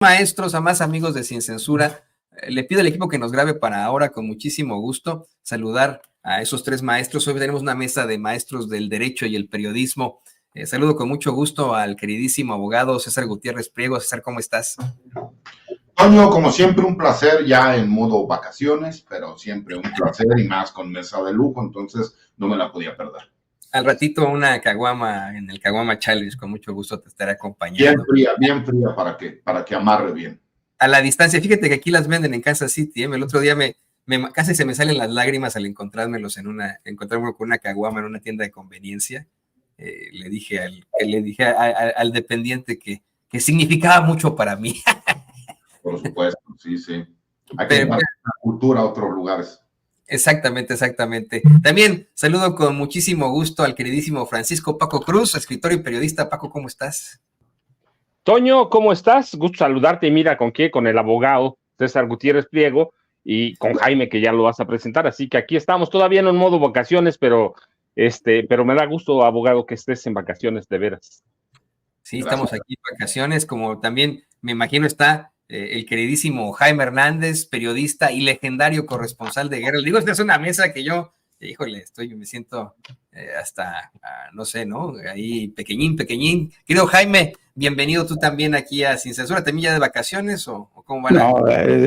Maestros, a más amigos de Sin Censura, le pido al equipo que nos grabe para ahora con muchísimo gusto saludar a esos tres maestros. Hoy tenemos una mesa de maestros del derecho y el periodismo. Saludo con mucho gusto al queridísimo abogado César Gutiérrez Priego. César, ¿cómo estás? Toño, como siempre, un placer, ya en modo vacaciones, pero siempre un placer y más con mesa de lujo, entonces no me la podía perder. Al ratito una caguama en el Caguama Challenge, con mucho gusto te estaré acompañando. Bien fría para que amarre bien. A la distancia, fíjate que aquí las venden en Kansas City, El otro día casi se me salen las lágrimas al encontrarme con una caguama en una tienda de conveniencia. Le dije al dependiente que significaba mucho para mí. Por supuesto, sí. Hay que llevar la cultura a otros lugares. Exactamente. También saludo con muchísimo gusto al queridísimo Francisco Paco Cruz, escritor y periodista. Paco, ¿cómo estás? Toño, ¿cómo estás? Gusto saludarte. Y mira, ¿con qué? Con el abogado César Gutiérrez Priego y con Jaime, que ya lo vas a presentar. Así que aquí estamos todavía en un modo vacaciones, pero me da gusto, abogado, que estés en vacaciones de veras. Sí, estamos aquí en vacaciones, como también me imagino está el queridísimo Jaime Hernández, periodista y legendario corresponsal de guerra. Le digo, esta es una mesa que yo, híjole, me siento hasta, no sé, ¿no? Ahí pequeñín. Querido Jaime, bienvenido tú también aquí a Sin Censura. ¿También ya de vacaciones o cómo van? No,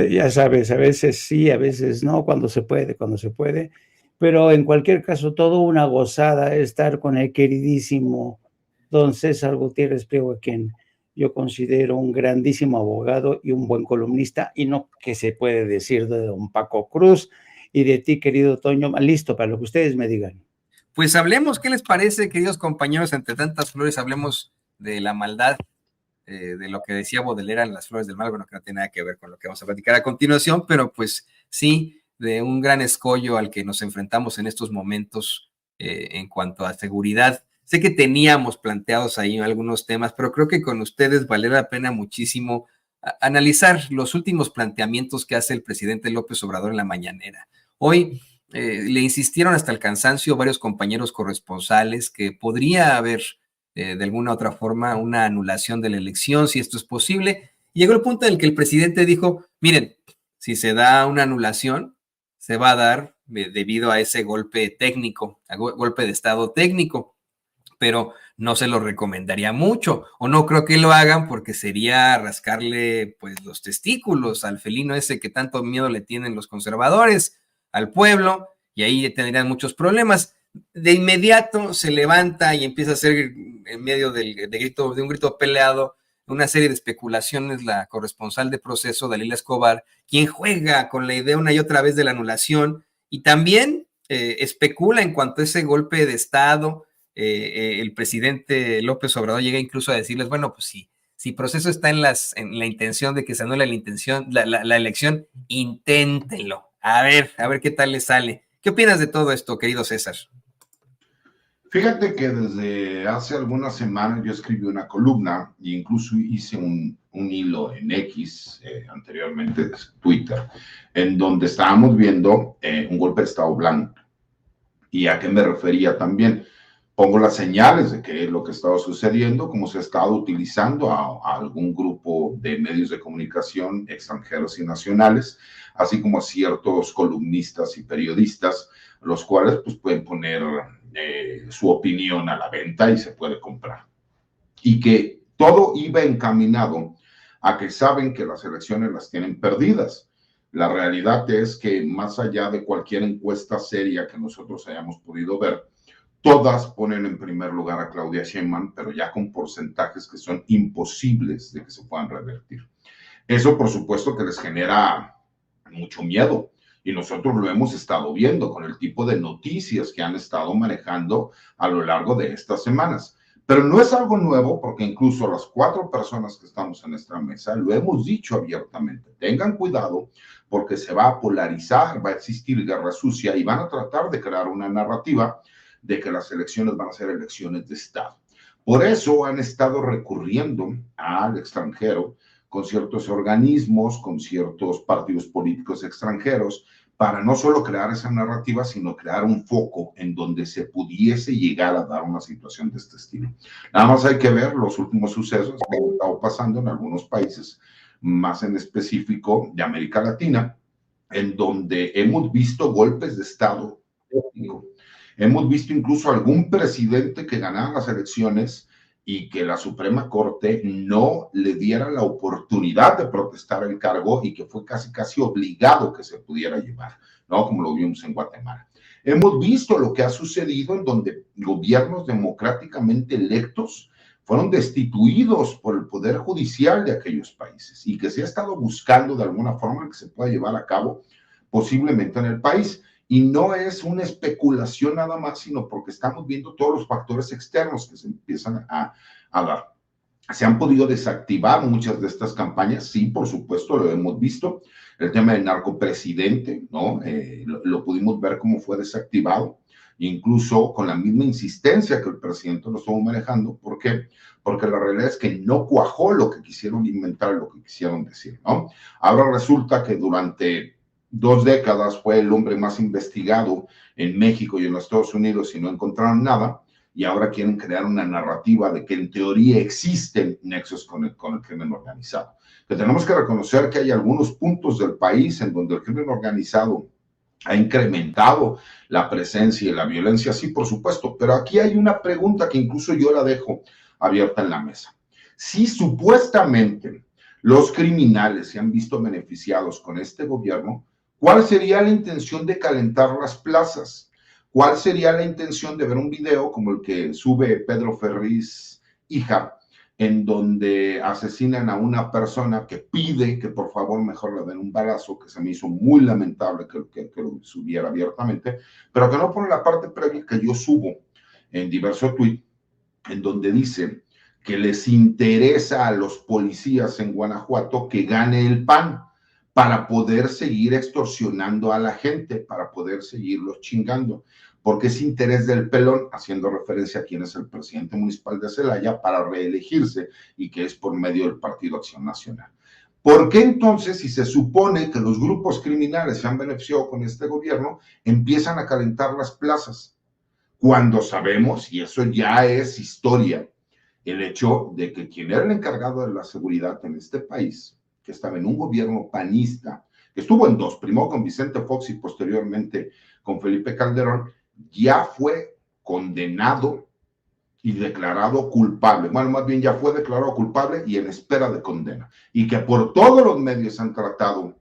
ya sabes, a veces sí, a veces no, cuando se puede. Pero en cualquier caso, todo una gozada estar con el queridísimo don César Gutiérrez Priego, a quien yo considero un grandísimo abogado y un buen columnista, y no que se puede decir de don Paco Cruz y de ti, querido Toño. Listo para lo que ustedes me digan. Pues hablemos, ¿qué les parece, queridos compañeros? Entre tantas flores, hablemos de la maldad, de lo que decía Baudelaire en Las Flores del Mal, bueno, que no tiene nada que ver con lo que vamos a platicar a continuación, pero pues sí, de un gran escollo al que nos enfrentamos en estos momentos en cuanto a seguridad. Sé que teníamos planteados ahí algunos temas, pero creo que con ustedes vale la pena muchísimo analizar los últimos planteamientos que hace el presidente López Obrador en la mañanera. Hoy le insistieron hasta el cansancio varios compañeros corresponsales que podría haber de alguna otra forma una anulación de la elección, si esto es posible. Y llegó el punto en el que el presidente dijo, miren, si se da una anulación, se va a dar debido a ese golpe técnico, golpe de estado técnico, pero no se lo recomendaría mucho, o no creo que lo hagan porque sería rascarle pues los testículos al felino ese que tanto miedo le tienen los conservadores al pueblo, y ahí tendrían muchos problemas. De inmediato se levanta y empieza a hacer en medio de un grito peleado una serie de especulaciones la corresponsal de Proceso, Dalila Escobar, quien juega con la idea una y otra vez de la anulación y también especula en cuanto a ese golpe de Estado. El presidente López Obrador llega incluso a decirles, bueno, pues si Proceso está en la intención de que se anule la elección, inténtenlo. A ver qué tal les sale. ¿Qué opinas de todo esto, querido César? Fíjate que desde hace algunas semanas yo escribí una columna e incluso hice un hilo en X, anteriormente Twitter, en donde estábamos viendo un golpe de Estado blando. ¿Y a qué me refería también? Pongo las señales de qué es lo que estaba sucediendo, cómo se ha estado utilizando a algún grupo de medios de comunicación extranjeros y nacionales, así como a ciertos columnistas y periodistas, los cuales pues, pueden poner su opinión a la venta y se puede comprar. Y que todo iba encaminado a que saben que las elecciones las tienen perdidas. La realidad es que más allá de cualquier encuesta seria que nosotros hayamos podido ver, todas ponen en primer lugar a Claudia Sheinbaum, pero ya con porcentajes que son imposibles de que se puedan revertir. Eso, por supuesto, que les genera mucho miedo. Y nosotros lo hemos estado viendo con el tipo de noticias que han estado manejando a lo largo de estas semanas. Pero no es algo nuevo porque incluso las 4 personas que estamos en esta mesa lo hemos dicho abiertamente. Tengan cuidado porque se va a polarizar, va a existir guerra sucia y van a tratar de crear una narrativa de que las elecciones van a ser elecciones de Estado. Por eso han estado recurriendo al extranjero con ciertos organismos, con ciertos partidos políticos extranjeros, para no solo crear esa narrativa, sino crear un foco en donde se pudiese llegar a dar una situación de este estilo. Nada más hay que ver los últimos sucesos que han estado pasando en algunos países, más en específico de América Latina, en donde hemos visto golpes de Estado. Hemos visto incluso algún presidente que ganara las elecciones y que la Suprema Corte no le diera la oportunidad de protestar el cargo y que fue casi obligado que se pudiera llevar, ¿no? Como lo vimos en Guatemala. Hemos visto lo que ha sucedido en donde gobiernos democráticamente electos fueron destituidos por el Poder Judicial de aquellos países y que se ha estado buscando de alguna forma que se pueda llevar a cabo posiblemente en el país. Y no es una especulación nada más, sino porque estamos viendo todos los factores externos que se empiezan a dar. ¿Se han podido desactivar muchas de estas campañas? Sí, por supuesto, lo hemos visto. El tema del narcopresidente, ¿no? Lo pudimos ver cómo fue desactivado, incluso con la misma insistencia que el presidente lo estuvo manejando. ¿Por qué? Porque la realidad es que no cuajó lo que quisieron inventar, lo que quisieron decir, ¿no? Ahora resulta que durante 2 décadas fue el hombre más investigado en México y en los Estados Unidos y no encontraron nada, y ahora quieren crear una narrativa de que en teoría existen nexos con el crimen organizado. Que tenemos que reconocer que hay algunos puntos del país en donde el crimen organizado ha incrementado la presencia y la violencia, sí, por supuesto, pero aquí hay una pregunta que incluso yo la dejo abierta en la mesa. Si supuestamente los criminales se han visto beneficiados con este gobierno, ¿cuál sería la intención de calentar las plazas? ¿Cuál sería la intención de ver un video como el que sube Pedro Ferriz, hija, en donde asesinan a una persona que pide que por favor mejor le den un balazo, que se me hizo muy lamentable que lo subiera abiertamente, pero que no pone la parte previa que yo subo en diversos tweets, en donde dice que les interesa a los policías en Guanajuato que gane el PAN, para poder seguir extorsionando a la gente, para poder seguirlos chingando, porque es interés del pelón, haciendo referencia a quién es el presidente municipal de Celaya, para reelegirse, y que es por medio del Partido Acción Nacional. ¿Por qué entonces, si se supone que los grupos criminales se han beneficiado con este gobierno, empiezan a calentar las plazas? Cuando sabemos, y eso ya es historia, el hecho de que quien era el encargado de la seguridad en este país, que estaba en un gobierno panista, que estuvo en 2, primero con Vicente Fox y posteriormente con Felipe Calderón, ya fue condenado y declarado culpable. Bueno, más bien ya fue declarado culpable y en espera de condena. Y que por todos los medios han tratado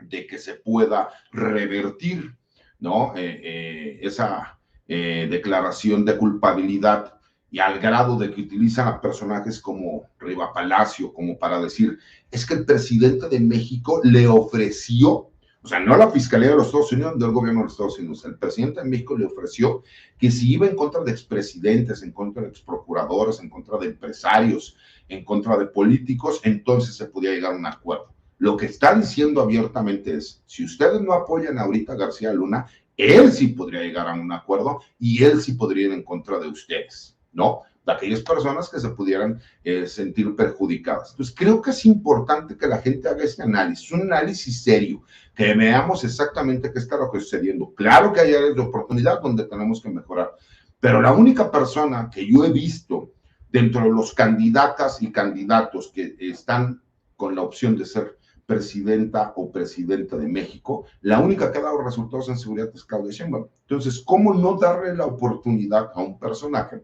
de que se pueda revertir, ¿no? Esa declaración de culpabilidad, y al grado de que utilizan a personajes como Riva Palacio, como para decir, es que el presidente de México le ofreció, o sea, no la Fiscalía de los Estados Unidos, del gobierno de los Estados Unidos, el presidente de México le ofreció que si iba en contra de expresidentes, en contra de exprocuradores, en contra de empresarios, en contra de políticos, entonces se podía llegar a un acuerdo. Lo que está diciendo abiertamente es, si ustedes no apoyan ahorita a García Luna, él sí podría llegar a un acuerdo y él sí podría ir en contra de ustedes, ¿no? De aquellas personas que se pudieran sentir perjudicadas. Entonces, creo que es importante que la gente haga este análisis, un análisis serio, que veamos exactamente qué está sucediendo. Claro que hay áreas de oportunidad donde tenemos que mejorar, pero la única persona que yo he visto dentro de los candidatas y candidatos que están con la opción de ser presidenta o presidente de México, la única que ha dado resultados en seguridad es Claudia Sheinbaum. Entonces, ¿cómo no darle la oportunidad a un personaje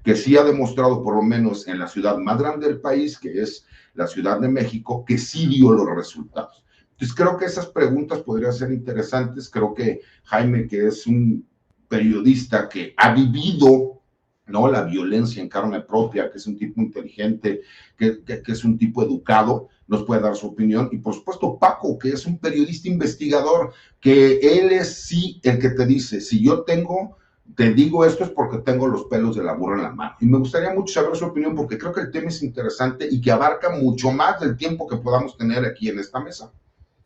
que sí ha demostrado, por lo menos en la ciudad más grande del país, que es la Ciudad de México, que sí dio los resultados? Entonces, creo que esas preguntas podrían ser interesantes. Creo que Jaime, que es un periodista que ha vivido, ¿no?, la violencia en carne propia, que es un tipo inteligente, que es un tipo educado, nos puede dar su opinión. Y por supuesto, Paco, que es un periodista investigador, que él es sí el que te dice, si yo te digo esto es porque tengo los pelos de la burra en la mano. Y me gustaría mucho saber su opinión, porque creo que el tema es interesante y que abarca mucho más del tiempo que podamos tener aquí en esta mesa.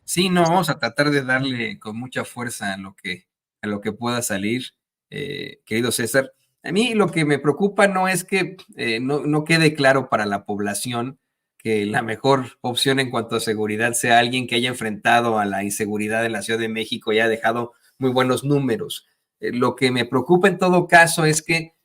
Sí, no, vamos a tratar de darle con mucha fuerza a lo que pueda salir, querido César. A mí lo que me preocupa no es que no quede claro para la población que la mejor opción en cuanto a seguridad sea alguien que haya enfrentado a la inseguridad en la Ciudad de México y haya dejado muy buenos números. Lo que me preocupa en todo caso es que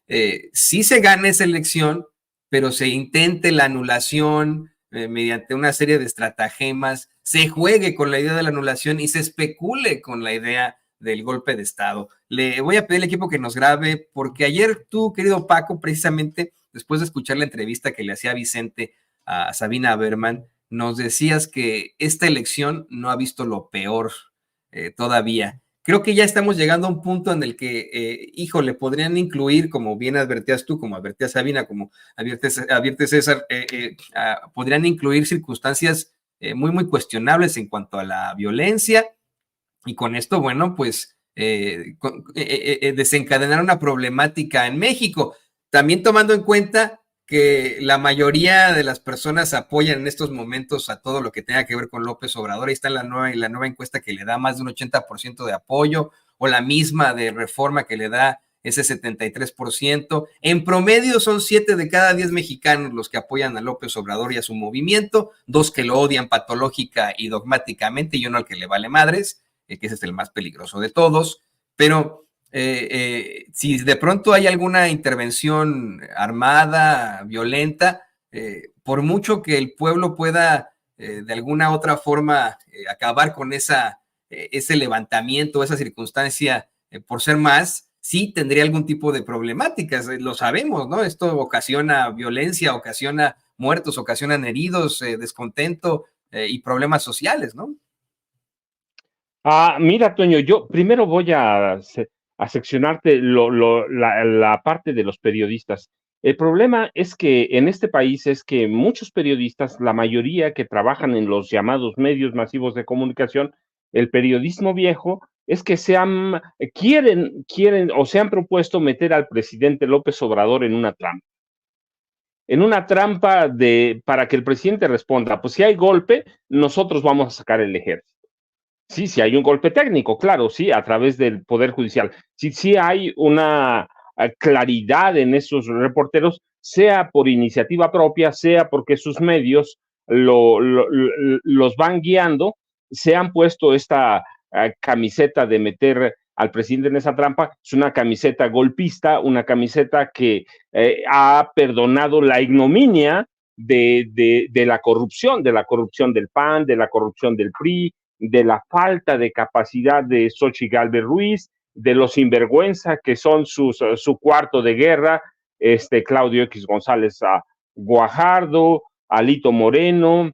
sí se gane esa elección, pero se intente la anulación mediante una serie de estratagemas, se juegue con la idea de la anulación y se especule con la idea del golpe de Estado. Le voy a pedir al equipo que nos grabe, porque ayer tú, querido Paco, precisamente después de escuchar la entrevista que le hacía Vicente a Sabina Berman, nos decías que esta elección no ha visto lo peor todavía. Creo que ya estamos llegando a un punto en el que, híjole, podrían incluir, como bien advertías tú, como advertía Sabina, como advierte César, podrían incluir circunstancias muy, muy cuestionables en cuanto a la violencia, y con esto, bueno, pues desencadenar una problemática en México, también tomando en cuenta que la mayoría de las personas apoyan en estos momentos a todo lo que tenga que ver con López Obrador. Ahí está la nueva encuesta que le da más de un 80% de apoyo, o la misma de Reforma que le da ese 73%. En promedio son 7 de cada 10 mexicanos los que apoyan a López Obrador y a su movimiento, 2 que lo odian patológica y dogmáticamente, y uno al que le vale madres, que ese es el más peligroso de todos. Pero si de pronto hay alguna intervención armada, violenta, por mucho que el pueblo pueda de alguna otra forma acabar con ese levantamiento, esa circunstancia, por ser más, sí tendría algún tipo de problemáticas, lo sabemos, ¿no? Esto ocasiona violencia, ocasiona muertos, ocasionan heridos, descontento y problemas sociales, ¿no? Mira, Toño, yo primero voy a seccionarte la parte de los periodistas. El problema es que en este país es que muchos periodistas, la mayoría que trabajan en los llamados medios masivos de comunicación, el periodismo viejo, es que quieren o se han propuesto meter al presidente López Obrador en una trampa para que el presidente responda, pues si hay golpe, nosotros vamos a sacar el ejército. Sí, sí hay un golpe técnico, claro, sí, a través del Poder Judicial. Sí hay una claridad en esos reporteros, sea por iniciativa propia, sea porque sus medios los van guiando, se han puesto esta camiseta de meter al presidente en esa trampa. Es una camiseta golpista, una camiseta que ha perdonado la ignominia de la corrupción del PAN, de la corrupción del PRI, de la falta de capacidad de Xochitl Gálvez Ruiz, de los sinvergüenza que son su cuarto de guerra, Claudio X González Guajardo, Alito Moreno,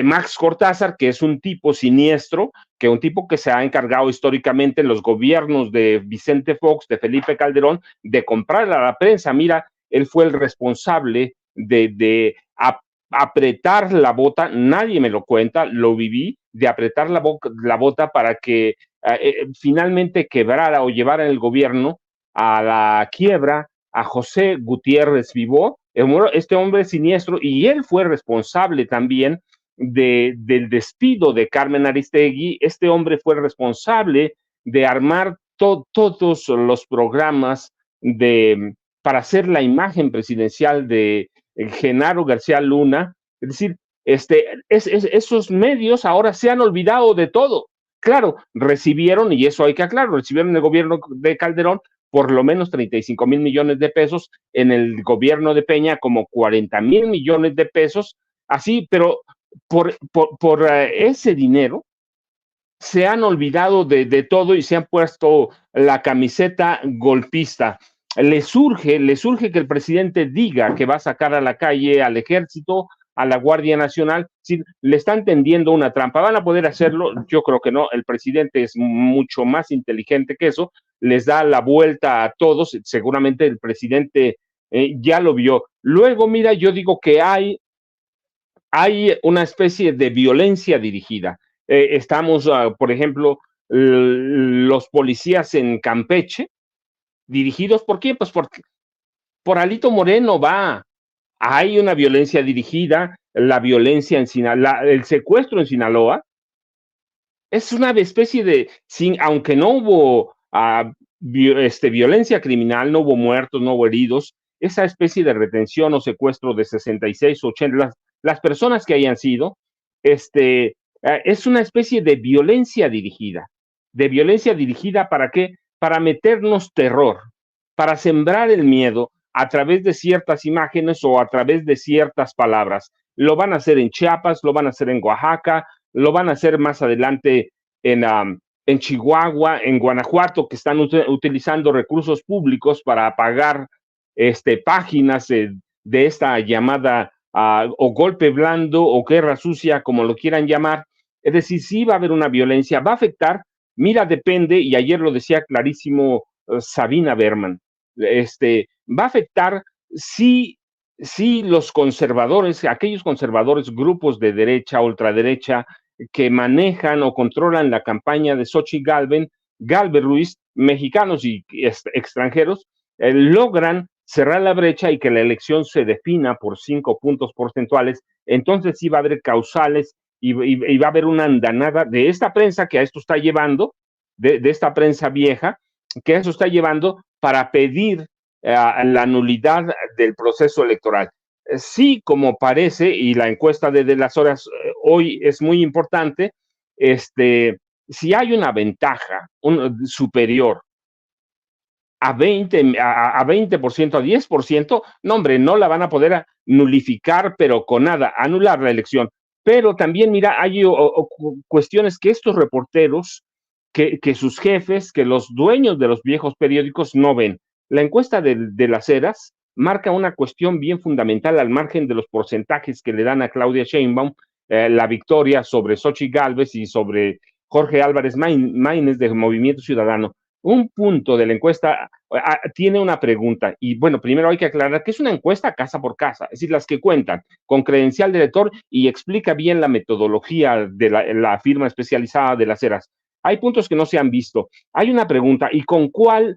Max Cortázar, que es un tipo siniestro, un tipo que se ha encargado históricamente en los gobiernos de Vicente Fox, de Felipe Calderón, de comprar a la prensa. Mira, él fue el responsable de apretar la bota, nadie me lo cuenta, lo viví, de apretar la bota para que finalmente quebrara o llevara el gobierno a la quiebra a José Gutiérrez Vivó, este hombre siniestro, y él fue responsable también del despido de Carmen Aristegui. Este hombre fue responsable de armar todos los programas para hacer la imagen presidencial de Genaro García Luna. Es decir, esos medios ahora se han olvidado de todo. Claro, recibieron, y eso hay que aclarar, recibieron en el gobierno de Calderón por lo menos 35,000 millones de pesos, en el gobierno de Peña como 40,000 millones de pesos, así, pero por ese dinero se han olvidado de todo y se han puesto la camiseta golpista. Le surge que el presidente diga que va a sacar a la calle al ejército, a la Guardia Nacional. Si le están tendiendo una trampa, ¿van a poder hacerlo? Yo creo que no. El presidente es mucho más inteligente que eso, les da la vuelta a todos. Seguramente el presidente ya lo vio. Luego, mira, yo digo que hay una especie de violencia dirigida. Estamos, por ejemplo, los policías en Campeche, ¿dirigidos por quién? Pues por Alito Moreno va. Hay una violencia dirigida, la violencia en Sinaloa, el secuestro en Sinaloa, es una especie de, aunque no hubo violencia criminal, no hubo muertos, no hubo heridos, esa especie de retención o secuestro de 66 o 80, las personas que hayan sido, es una especie de violencia dirigida. ¿De violencia dirigida para qué? Para meternos terror, para sembrar el miedo a través de ciertas imágenes o a través de ciertas palabras. lo van a hacer en Chiapas, lo van a hacer en Oaxaca, lo van a hacer más adelante en Chihuahua, en Guanajuato, que están utilizando recursos públicos para pagar páginas de esta llamada o golpe blando o guerra sucia, como lo quieran llamar. Es decir, sí va a haber una violencia, va a afectar, mira, depende, y ayer lo decía clarísimo Sabina Berman, va a afectar si los conservadores, aquellos conservadores, grupos de derecha, ultraderecha, que manejan o controlan la campaña de Xochitl Gálvez Ruiz, mexicanos y extranjeros, logran cerrar la brecha y que la elección se defina por 5 puntos porcentuales. Entonces sí va a haber causales y va a haber una andanada de esta prensa que a esto está llevando, de esta prensa vieja, que a eso está llevando para pedir la nulidad del proceso electoral. Sí, como parece, y la encuesta de las horas hoy es muy importante, si hay una ventaja superior a 20%, a 10%, no, hombre, no la van a poder nulificar, pero con nada, anular la elección. Pero también, mira, hay cuestiones que estos reporteros, que sus jefes, que los dueños de los viejos periódicos no ven. La encuesta de las Heras marca una cuestión bien fundamental al margen de los porcentajes que le dan a Claudia Sheinbaum la victoria sobre Xochitl Gálvez y sobre Jorge Álvarez Maínez de Movimiento Ciudadano. Un punto de la encuesta tiene una pregunta, y bueno, primero hay que aclarar que es una encuesta casa por casa, es decir, las que cuentan con credencial de lector y explica bien la metodología de la firma especializada de las Heras. Hay puntos que no se han visto. Hay una pregunta, ¿y con cuál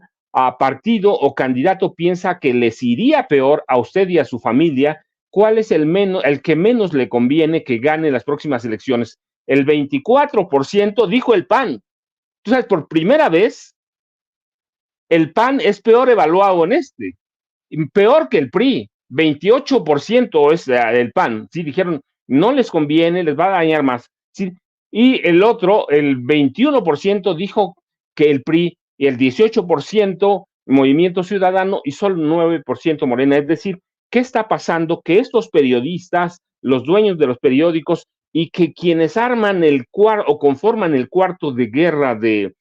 partido o candidato piensa que les iría peor a usted y a su familia? ¿Cuál es el que menos le conviene que gane las próximas elecciones? El 24% dijo el PAN. Tú sabes, por primera vez, el PAN es peor evaluado en peor que el PRI. 28% es el PAN. Sí, dijeron, no les conviene, les va a dañar más. Sí, y el otro, el 21% dijo que el PRI, y el 18% Movimiento Ciudadano y solo 9% Morena. Es decir, ¿qué está pasando? Que estos periodistas, los dueños de los periódicos y que quienes arman o conforman el cuarto de guerra de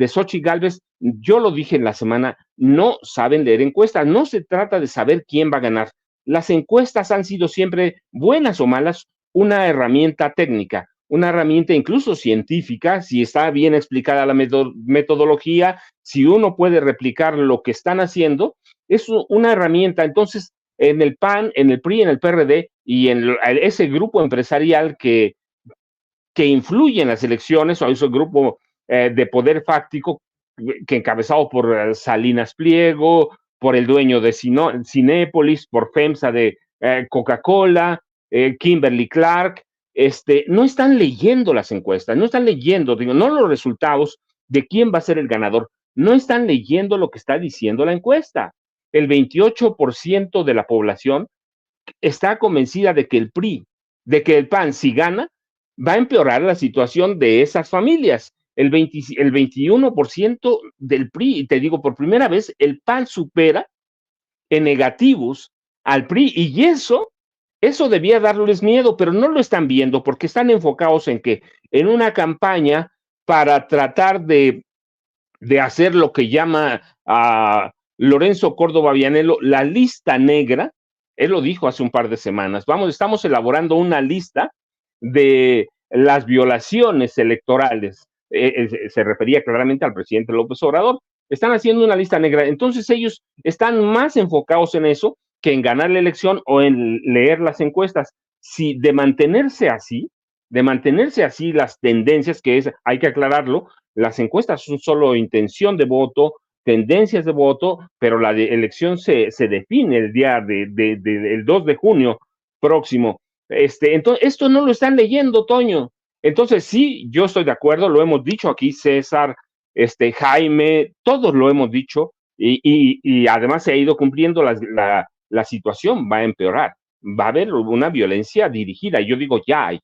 Xochitl Gálvez, yo lo dije en la semana, no saben leer encuestas. No se trata de saber quién va a ganar. Las encuestas han sido siempre, buenas o malas, una herramienta técnica, una herramienta incluso científica, si está bien explicada la metodología, si uno puede replicar lo que están haciendo, es una herramienta. Entonces, en el PAN, en el PRI, en el PRD y en ese grupo empresarial que influye en las elecciones, o ese grupo de poder fáctico, que encabezado por Salinas Pliego, por el dueño de Cinépolis, por FEMSA de Coca-Cola, Kimberly Clark, no están leyendo las encuestas, no están leyendo, no los resultados de quién va a ser el ganador, no están leyendo lo que está diciendo la encuesta. El 28% de la población está convencida de que el PRI, de que el PAN, si gana, va a empeorar la situación de esas familias. El 21% del PRI, y te digo, por primera vez, el PAN supera en negativos al PRI, y eso debía darles miedo, pero no lo están viendo porque están enfocados en una campaña para tratar de hacer lo que llama a Lorenzo Córdoba Vianello la lista negra. Él lo dijo hace un par de semanas. Estamos elaborando una lista de las violaciones electorales. Se refería claramente al presidente López Obrador. Están haciendo una lista negra. Entonces ellos están más enfocados en eso que en ganar la elección o en leer las encuestas. Si de mantenerse así las tendencias, hay que aclararlo, las encuestas son solo intención de voto, tendencias de voto, pero la elección se define el día del 2 de junio próximo. Entonces, esto no lo están leyendo, Toño. Entonces, sí, yo estoy de acuerdo, lo hemos dicho aquí, César, Jaime, todos lo hemos dicho, y además se ha ido cumpliendo la situación, va a empeorar, va a haber una violencia dirigida, y yo digo, ya hay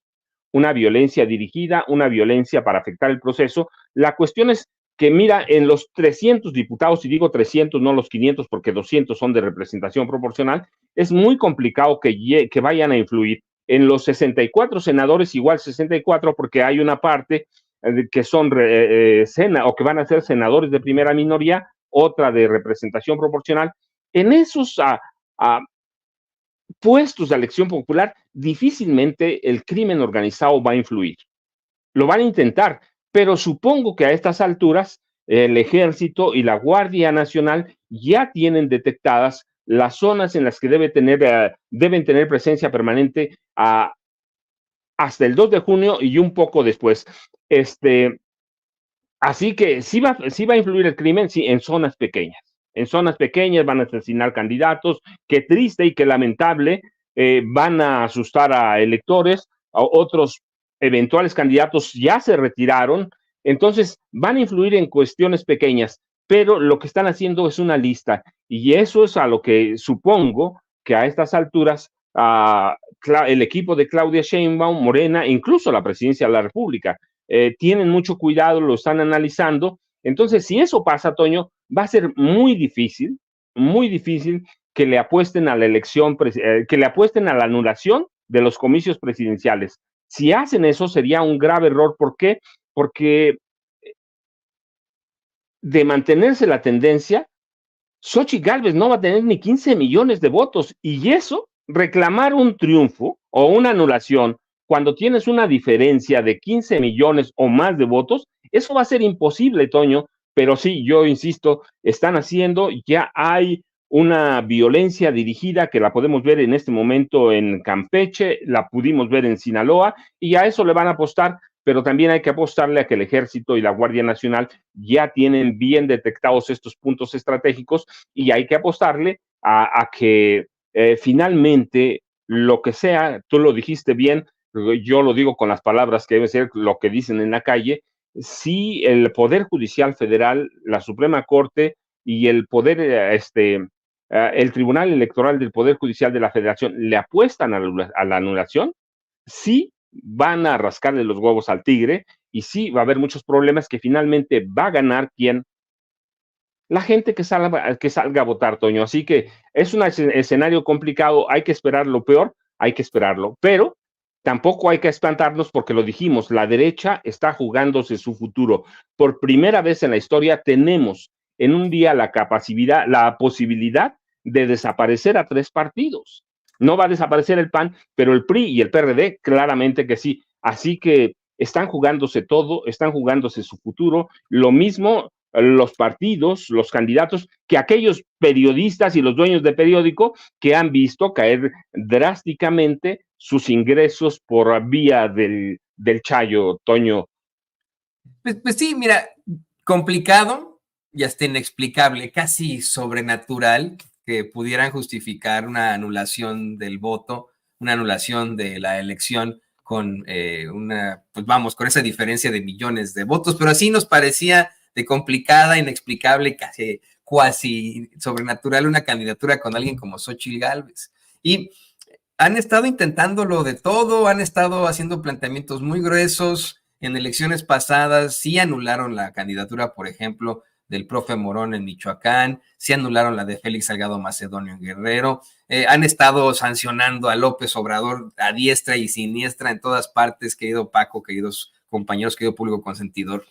una violencia dirigida, una violencia para afectar el proceso. La cuestión es que, mira, en los 300 diputados, y digo 300, no los 500, porque 200 son de representación proporcional, es muy complicado que vayan a influir. en los 64 senadores, igual 64, porque hay una parte que son o que van a ser senadores de primera minoría, otra de representación proporcional. En esos puestos de elección popular, difícilmente el crimen organizado va a influir. Lo van a intentar, pero supongo que a estas alturas el Ejército y la Guardia Nacional ya tienen detectadas las zonas en las que deben tener presencia permanente hasta el 2 de junio y un poco después. Así que sí va a influir el crimen, sí, en zonas pequeñas. En zonas pequeñas van a asesinar candidatos, qué triste y qué lamentable, van a asustar a electores, a otros eventuales candidatos ya se retiraron, entonces van a influir en cuestiones pequeñas, pero lo que están haciendo es una lista, y eso es a lo que supongo que a estas alturas el equipo de Claudia Sheinbaum, Morena, incluso la presidencia de la República, tienen mucho cuidado, lo están analizando. Entonces, si eso pasa, Toño, va a ser muy difícil que le apuesten a la elección, que le apuesten a la anulación de los comicios presidenciales. Si hacen eso, sería un grave error. ¿Por qué? Porque de mantenerse la tendencia, Xochitl Gálvez no va a tener ni 15 millones de votos, y eso, reclamar un triunfo o una anulación cuando tienes una diferencia de 15 millones o más de votos, eso va a ser imposible, Toño, pero sí, yo insisto, están haciendo, ya hay una violencia dirigida que la podemos ver en este momento en Campeche, la pudimos ver en Sinaloa, y a eso le van a apostar, pero también hay que apostarle a que el Ejército y la Guardia Nacional ya tienen bien detectados estos puntos estratégicos, y hay que apostarle a que finalmente lo que sea, tú lo dijiste bien, yo lo digo con las palabras que debe ser lo que dicen en la calle, si el Poder Judicial Federal, la Suprema Corte y el Poder, el Tribunal Electoral del Poder Judicial de la Federación le apuestan a la anulación, sí van a rascarle los huevos al tigre, y sí va a haber muchos problemas que finalmente va a ganar quien la gente que salga a votar, Toño. Así que es un escenario complicado, hay que esperar lo peor, hay que esperarlo, pero tampoco hay que espantarnos porque lo dijimos, la derecha está jugándose su futuro. Por primera vez en la historia tenemos en un día la posibilidad de desaparecer a 3 partidos. No va a desaparecer el PAN, pero el PRI y el PRD claramente que sí. Así que están jugándose todo, están jugándose su futuro. Lo mismo los partidos, los candidatos, que aquellos periodistas y los dueños de periódico que han visto caer drásticamente sus ingresos por vía del Chayo, Toño. Pues sí, mira, complicado y hasta inexplicable, casi sobrenatural que pudieran justificar una anulación del voto, una anulación de la elección con con esa diferencia de millones de votos, pero así nos parecía de complicada, inexplicable, casi cuasi sobrenatural una candidatura con alguien como Xochitl Gálvez. Y han estado intentándolo de todo, han estado haciendo planteamientos muy gruesos. En elecciones pasadas sí anularon la candidatura, por ejemplo, del profe Morón en Michoacán, sí anularon la de Félix Salgado Macedonio en Guerrero, han estado sancionando a López Obrador a diestra y siniestra en todas partes, querido Paco, queridos compañeros, querido público consentidor.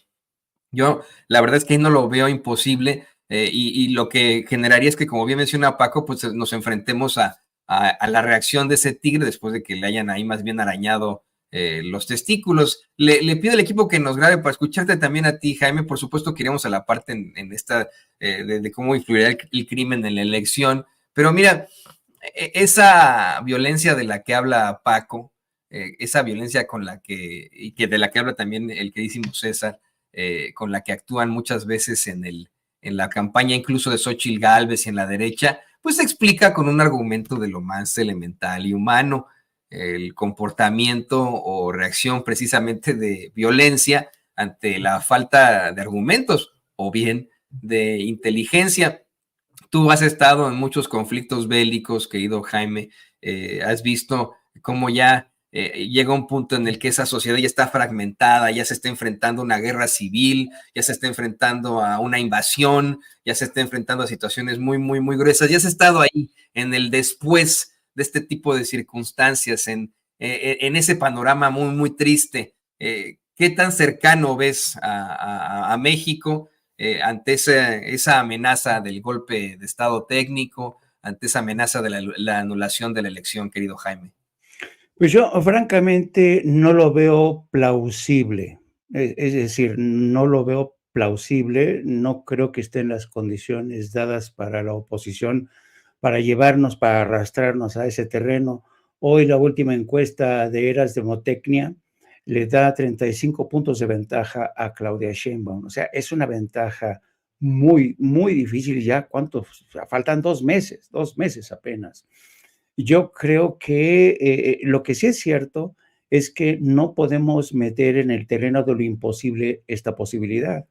Yo la verdad es que no lo veo imposible, y lo que generaría es que, como bien menciona Paco, pues nos enfrentemos a la reacción de ese tigre después de que le hayan ahí más bien arañado los testículos. Le pido al equipo que nos grabe para escucharte también a ti, Jaime. Por supuesto que iremos a la parte en esta de cómo influirá el crimen en la elección, pero mira, esa violencia de la que habla Paco, esa violencia con la y que de la que habla también el queridísimo César, con la que actúan muchas veces en la campaña incluso de Xochitl Gálvez y en la derecha, pues se explica con un argumento de lo más elemental y humano, el comportamiento o reacción precisamente de violencia ante la falta de argumentos o bien de inteligencia. Tú has estado en muchos conflictos bélicos, querido Jaime, has visto cómo ya llega un punto en el que esa sociedad ya está fragmentada, ya se está enfrentando a una guerra civil, ya se está enfrentando a una invasión, ya se está enfrentando a situaciones muy, muy, muy gruesas, ya has estado ahí en el después de este tipo de circunstancias, en en ese panorama muy, muy triste, ¿qué tan cercano ves a México ante esa amenaza del golpe de estado técnico, ante esa amenaza de la anulación de la elección, querido Jaime? Pues yo francamente no lo veo plausible, es decir, no lo veo plausible, no creo que estén las condiciones dadas para la oposición para llevarnos, para arrastrarnos a ese terreno. Hoy la última encuesta de Eras Demotecnia le da 35 puntos de ventaja a Claudia Sheinbaum, o sea, es una ventaja muy, muy difícil ya, ¿cuántos? Faltan 2 meses apenas. Yo creo que lo que sí es cierto es que no podemos meter en el terreno de lo imposible esta posibilidad.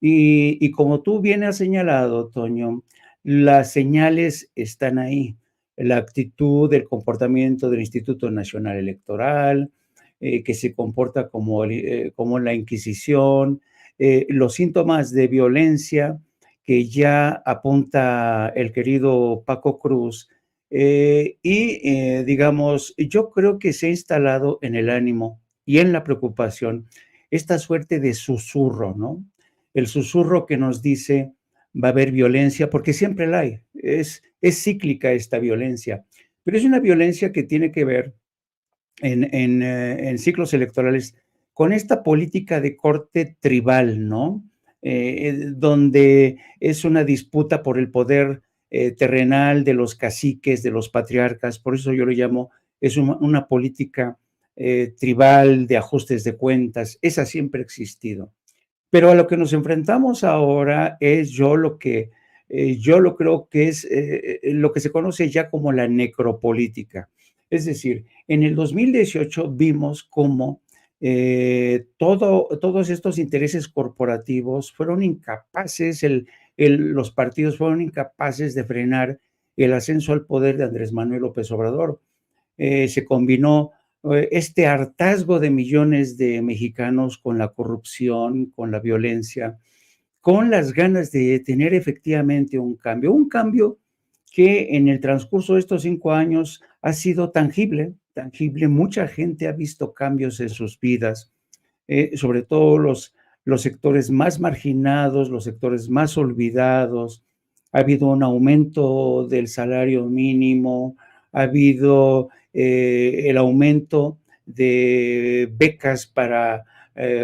Y como tú bien has señalado, Toño, las señales están ahí. La actitud, el comportamiento del Instituto Nacional Electoral, que se comporta como la Inquisición, los síntomas de violencia que ya apunta el querido Paco Cruz, digamos, yo creo que se ha instalado en el ánimo y en la preocupación esta suerte de susurro, ¿no? El susurro que nos dice va a haber violencia, porque siempre la hay, es cíclica esta violencia, pero es una violencia que tiene que ver en ciclos electorales con esta política de corte tribal, ¿no? Donde es una disputa por el poder terrenal de los caciques, de los patriarcas, por eso yo lo llamo, es una política tribal de ajustes de cuentas, esa siempre ha existido. Pero a lo que nos enfrentamos ahora es yo lo creo que es lo que se conoce ya como la necropolítica. Es decir, en el 2018 vimos cómo todos estos intereses corporativos fueron incapaces, los partidos fueron incapaces de frenar el ascenso al poder de Andrés Manuel López Obrador. Se combinó este hartazgo de millones de mexicanos con la corrupción, con la violencia, con las ganas de tener efectivamente un cambio que en el transcurso de estos 5 años ha sido tangible, mucha gente ha visto cambios en sus vidas, sobre todo los sectores más marginados, los sectores más olvidados. Ha habido un aumento del salario mínimo, ha habido el aumento de becas para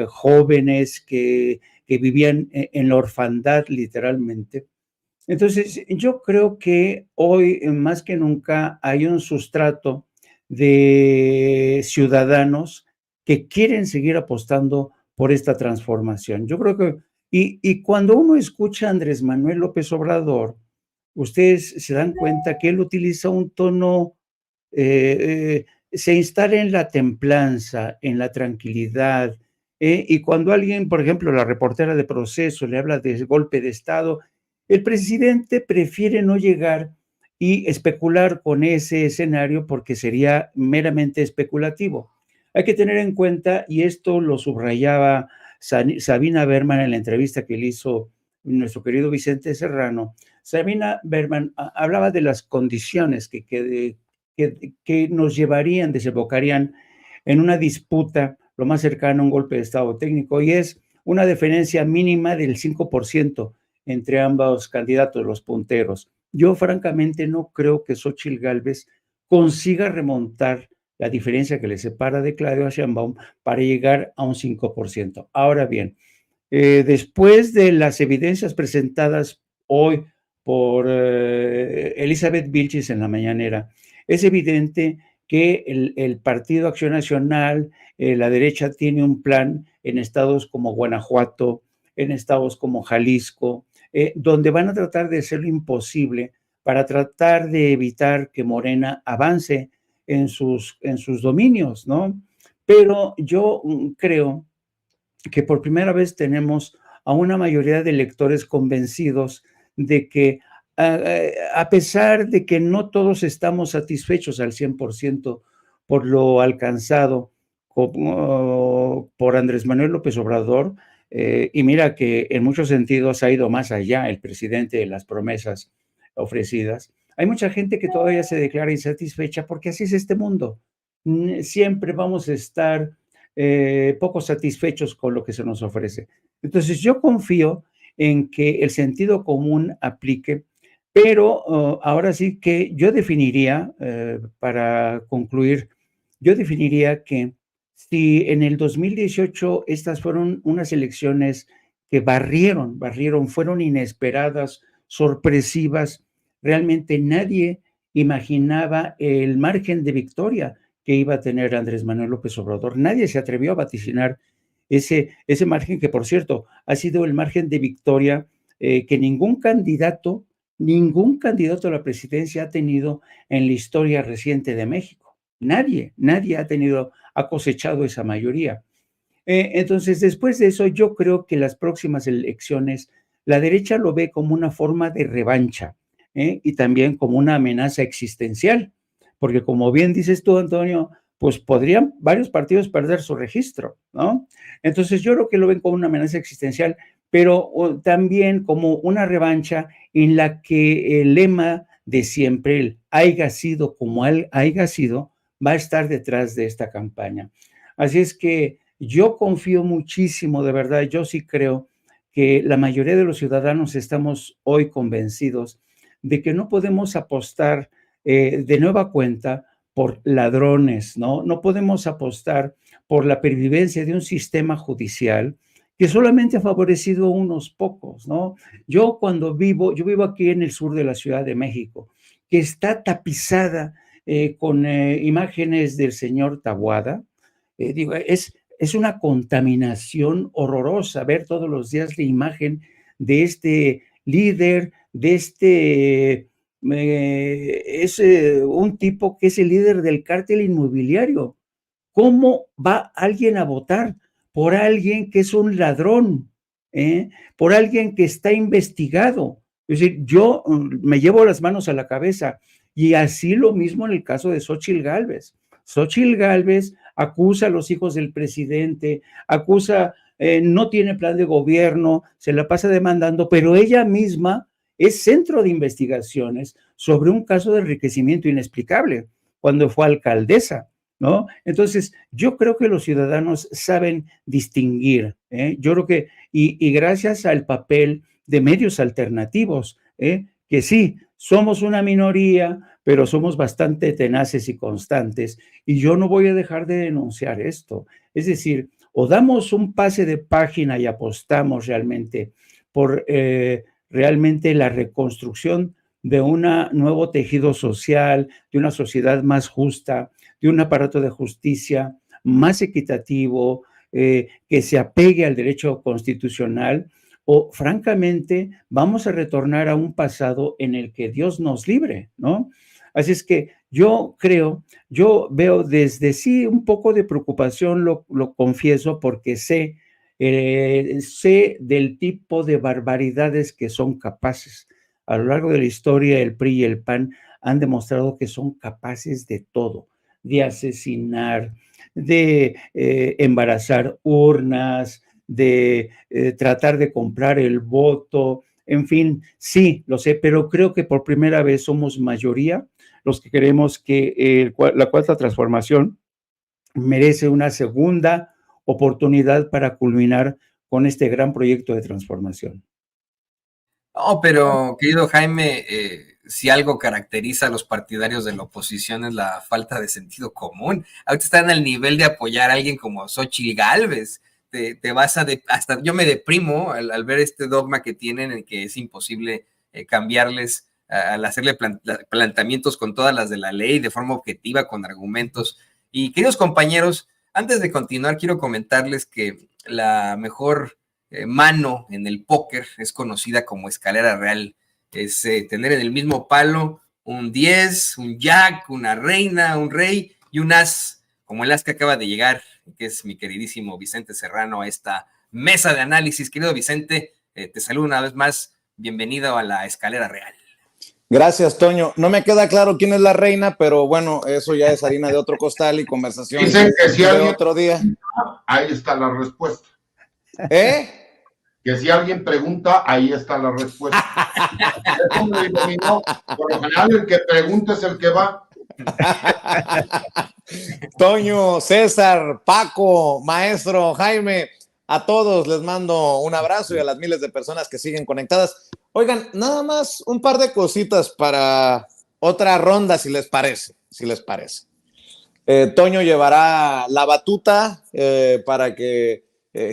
jóvenes que vivían en la orfandad literalmente. Entonces, yo creo que hoy más que nunca hay un sustrato de ciudadanos que quieren seguir apostando por esta transformación. Yo creo que, y cuando uno escucha a Andrés Manuel López Obrador, ustedes se dan cuenta que él utiliza un tono, se instala en la templanza, en la tranquilidad, y cuando alguien, por ejemplo, la reportera de Proceso le habla de golpe de Estado, el presidente prefiere no llegar y especular con ese escenario porque sería meramente especulativo. Hay que tener en cuenta, y esto lo subrayaba Sabina Berman en la entrevista que le hizo nuestro querido Vicente Serrano. Sabina Berman hablaba de las condiciones que nos llevarían, desembocarían en una disputa lo más cercano a un golpe de Estado técnico, y es una diferencia mínima del 5% entre ambos candidatos, los punteros. Yo francamente no creo que Xóchitl Gálvez consiga remontar la diferencia que le separa de Claudia Sheinbaum para llegar a un 5%. Ahora bien, después de las evidencias presentadas hoy por Elizabeth Vilchis en la mañanera, es evidente que el Partido Acción Nacional, la derecha, tiene un plan en estados como Guanajuato, en estados como Jalisco, donde van a tratar de hacer lo imposible para tratar de evitar que Morena avance en sus dominios, ¿no? Pero yo creo que por primera vez tenemos a una mayoría de electores convencidos de que a pesar de que no todos estamos satisfechos al 100% por lo alcanzado por Andrés Manuel López Obrador, y mira que en muchos sentidos ha ido más allá el presidente de las promesas ofrecidas, hay mucha gente que todavía se declara insatisfecha porque así es este mundo. siempre vamos a estar poco satisfechos con lo que se nos ofrece. Entonces yo confío en que el sentido común aplique, pero ahora sí que yo definiría, para concluir, yo definiría que si en el 2018 estas fueron unas elecciones que barrieron, fueron inesperadas, sorpresivas, realmente nadie imaginaba el margen de victoria que iba a tener Andrés Manuel López Obrador. Nadie se atrevió a vaticinar ese margen que, por cierto, ha sido el margen de victoria que ningún candidato a la presidencia ha tenido en la historia reciente de México. Nadie ha cosechado esa mayoría. Entonces, después de eso, yo creo que las próximas elecciones, la derecha lo ve como una forma de revancha, y también como una amenaza existencial, porque como bien dices tú, Antonio, pues podrían varios partidos perder su registro, ¿no? Entonces, yo creo que lo ven como una amenaza existencial, pero también como una revancha en la que el lema de siempre, el haya sido como haya sido, va a estar detrás de esta campaña. Así es que yo confío muchísimo, de verdad, yo sí creo que la mayoría de los ciudadanos estamos hoy convencidos de que no podemos apostar de nueva cuenta por ladrones, ¿no? No podemos apostar por la pervivencia de un sistema judicial que solamente ha favorecido a unos pocos, ¿no? Yo vivo aquí en el sur de la Ciudad de México, que está tapizada con imágenes del señor Taboada. Digo, es una contaminación horrorosa ver todos los días la imagen de este líder, es un tipo que es el líder del cártel inmobiliario. ¿Cómo va alguien a votar por alguien que es un ladrón? Por alguien que está investigado. Es decir, yo me llevo las manos a la cabeza, y así lo mismo en el caso de Xóchitl Gálvez. Xóchitl Gálvez acusa a los hijos del presidente, no tiene plan de gobierno, se la pasa demandando, pero ella misma es centro de investigaciones sobre un caso de enriquecimiento inexplicable cuando fue alcaldesa, ¿no? Entonces, yo creo que los ciudadanos saben distinguir, yo creo que, y gracias al papel de medios alternativos, que sí, somos una minoría, pero somos bastante tenaces y constantes, y yo no voy a dejar de denunciar esto. Es decir, o damos un pase de página y apostamos realmente por realmente la reconstrucción de un nuevo tejido social, de una sociedad más justa, de un aparato de justicia más equitativo, que se apegue al derecho constitucional, o francamente vamos a retornar a un pasado en el que Dios nos libre, ¿no? Así es que yo veo desde sí un poco de preocupación, lo confieso, porque sé del tipo de barbaridades que son capaces. A lo largo de la historia, el PRI y el PAN han demostrado que son capaces de todo, de asesinar, de embarazar urnas, de tratar de comprar el voto, en fin, sí, lo sé, pero creo que por primera vez somos mayoría los que queremos que la cuarta transformación merece una segunda oportunidad para culminar con este gran proyecto de transformación. No, pero querido Jaime, si algo caracteriza a los partidarios de la oposición es la falta de sentido común. Ahorita están al nivel de apoyar a alguien como Xóchitl Gálvez. Te vas hasta yo me deprimo al ver este dogma que tienen, en que es imposible cambiarles al hacerle planteamientos con todas las de la ley, de forma objetiva, con argumentos. Y queridos compañeros, antes de continuar, quiero comentarles que la mejor mano en el póker es conocida como escalera real. Es tener en el mismo palo un 10, un jack, una reina, un rey y un as, como el as que acaba de llegar, que es mi queridísimo Vicente Serrano, a esta mesa de análisis. Querido Vicente, te saludo una vez más. Bienvenido a la escalera real. Gracias, Toño. No me queda claro quién es la reina, pero bueno, eso ya es harina de otro costal y conversación Dicen que si de otro día. Ahí está la respuesta. ¿Eh? Que si alguien pregunta, ahí está la respuesta. Por lo general, el que pregunta es el que va. Toño, César, Paco, maestro, Jaime, a todos les mando un abrazo y a las miles de personas que siguen conectadas. Oigan, nada más un par de cositas para otra ronda, si les parece. Toño llevará la batuta para que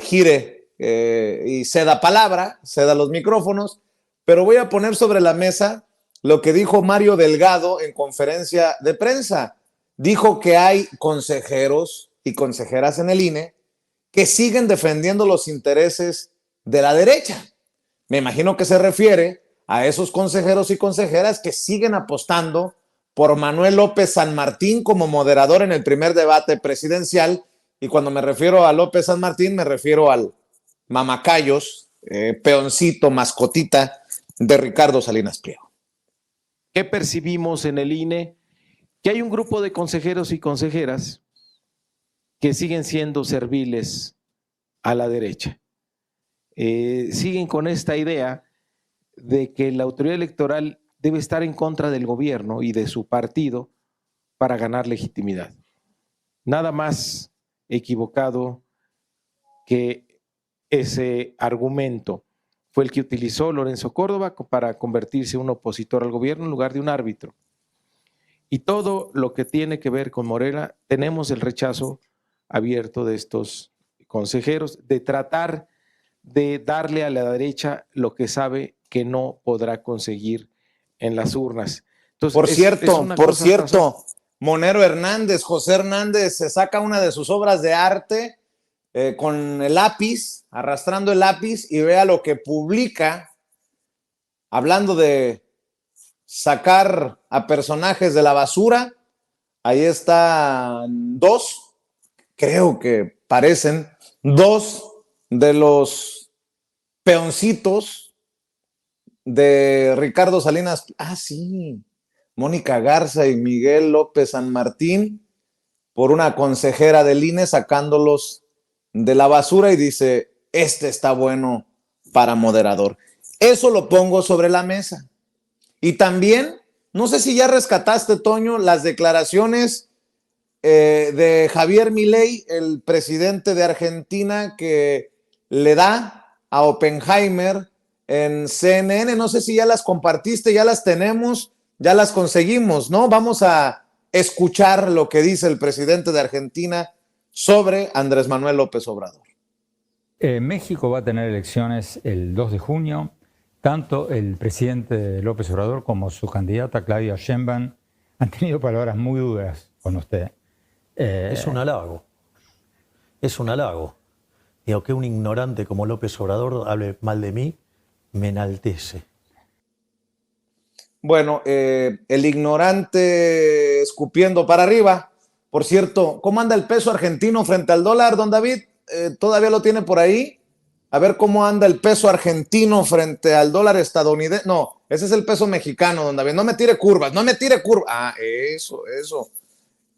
gire y ceda palabra, ceda los micrófonos, pero voy a poner sobre la mesa lo que dijo Mario Delgado en conferencia de prensa. Dijo que hay consejeros y consejeras en el INE que siguen defendiendo los intereses de la derecha. Me imagino que se refiere a esos consejeros y consejeras que siguen apostando por Manuel López San Martín como moderador en el primer debate presidencial. Y cuando me refiero a López San Martín, me refiero al mamacayos, peoncito, mascotita de Ricardo Salinas Pliego. ¿Qué percibimos en el INE? Que hay un grupo de consejeros y consejeras que siguen siendo serviles a la derecha. Siguen con esta idea de que la autoridad electoral debe estar en contra del gobierno y de su partido para ganar legitimidad. Nada más equivocado que ese argumento fue el que utilizó Lorenzo Córdoba para convertirse en un opositor al gobierno en lugar de un árbitro. Y todo lo que tiene que ver con Morena, tenemos el rechazo abierto de estos consejeros de tratar de darle a la derecha lo que sabe que no podrá conseguir en las urnas. Entonces, por cierto, Monero Hernández, José Hernández, se saca una de sus obras de arte con el lápiz, arrastrando el lápiz, y vea lo que publica, hablando de sacar a personajes de la basura. Ahí están dos, creo que parecen dos de los peoncitos de Ricardo Salinas. Ah, sí, Mónica Garza y Miguel López San Martín, por una consejera del INE, sacándolos de la basura, y dice, este está bueno para moderador. Eso lo pongo sobre la mesa. Y también, no sé si ya rescataste, Toño, las declaraciones de Javier Milei, el presidente de Argentina, que le da a Oppenheimer en CNN. No sé si ya las compartiste, ya las tenemos, ya las conseguimos, ¿no? Vamos a escuchar lo que dice el presidente de Argentina sobre Andrés Manuel López Obrador. México va a tener elecciones el 2 de junio. Tanto el presidente López Obrador como su candidata Claudia Sheinbaum han tenido palabras muy duras con usted. Es un halago. Es un halago. Digo, que un ignorante como López Obrador hable mal de mí, me enaltece. Bueno, el ignorante escupiendo para arriba. Por cierto, ¿cómo anda el peso argentino frente al dólar, don David? ¿Todavía lo tiene por ahí? A ver cómo anda el peso argentino frente al dólar estadounidense. No, ese es el peso mexicano, don David. No me tire curvas, no me tire curvas. Ah, eso.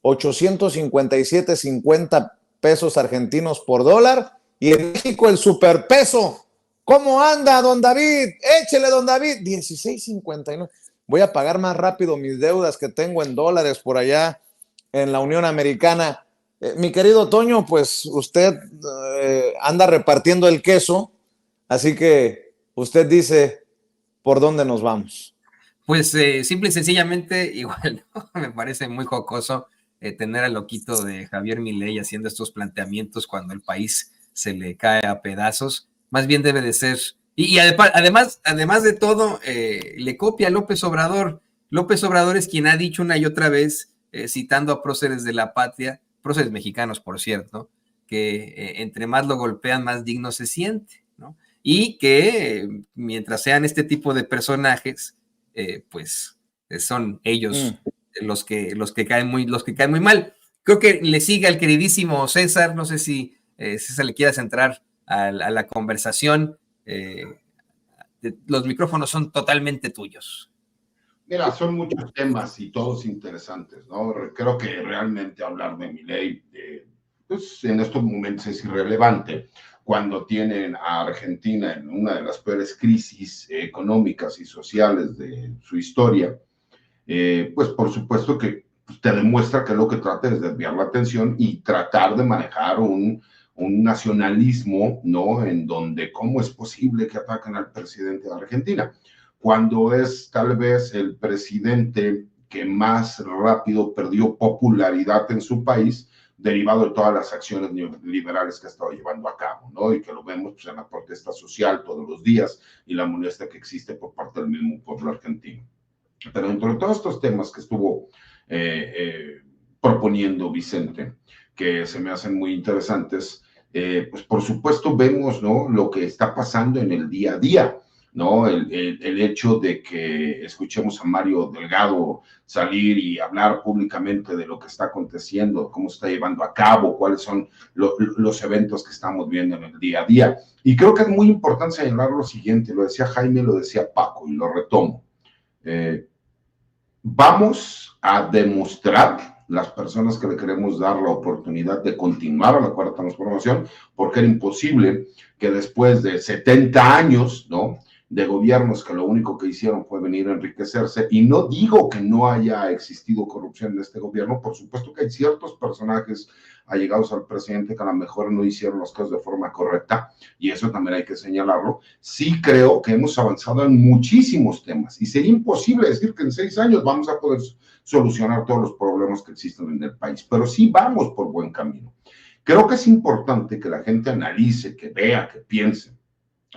857.50 pesos argentinos por dólar. Y en México el superpeso. ¿Cómo anda, don David? Échele, don David. 16.59. Voy a pagar más rápido mis deudas que tengo en dólares por allá en la Unión Americana. Mi querido Toño, pues usted anda repartiendo el queso, así que usted dice por dónde nos vamos. Pues simple y sencillamente, igual, ¿no? Me parece muy jocoso tener al loquito de Javier Milei haciendo estos planteamientos cuando el país se le cae a pedazos. Más bien debe de ser, y además de todo, le copia a López Obrador. López Obrador es quien ha dicho una y otra vez, citando a próceres de la patria, próceres mexicanos, por cierto, que entre más lo golpean, más digno se siente, ¿no? Y que mientras sean este tipo de personajes, pues son ellos los que caen muy mal. Creo que le sigue al queridísimo César. No sé si César le quieras entrar a la conversación. Los micrófonos son totalmente tuyos. Mira, son muchos temas y todos interesantes, ¿no? Creo que realmente hablar de Milei, pues en estos momentos es irrelevante. Cuando tienen a Argentina en una de las peores crisis económicas y sociales de su historia, pues por supuesto que pues, te demuestra que lo que trata es desviar la atención y tratar de manejar un nacionalismo, ¿no? En donde, ¿cómo es posible que ataquen al presidente de Argentina? Cuando es tal vez el presidente que más rápido perdió popularidad en su país, derivado de todas las acciones neoliberales que ha estado llevando a cabo, ¿no? Y que lo vemos pues, en la protesta social todos los días y la molestia que existe por parte del mismo pueblo argentino. Pero dentro de todos estos temas que estuvo proponiendo Vicente, que se me hacen muy interesantes, pues por supuesto vemos, ¿no? Lo que está pasando en el día a día, ¿no? El hecho de que escuchemos a Mario Delgado salir y hablar públicamente de lo que está aconteciendo, cómo se está llevando a cabo, cuáles son los eventos que estamos viendo en el día a día. Y creo que es muy importante señalar lo siguiente, lo decía Jaime, lo decía Paco, y lo retomo. Vamos a demostrar, las personas que le queremos dar la oportunidad de continuar a la cuarta transformación, porque era imposible que después de 70 años, ¿no?, de gobiernos que lo único que hicieron fue venir a enriquecerse, y no digo que no haya existido corrupción en este gobierno, por supuesto que hay ciertos personajes allegados al presidente que a lo mejor no hicieron las cosas de forma correcta, y eso también hay que señalarlo. Sí creo que hemos avanzado en muchísimos temas, y sería imposible decir que en 6 años vamos a poder solucionar todos los problemas que existen en el país, pero sí vamos por buen camino. Creo que es importante que la gente analice, que vea, que piense,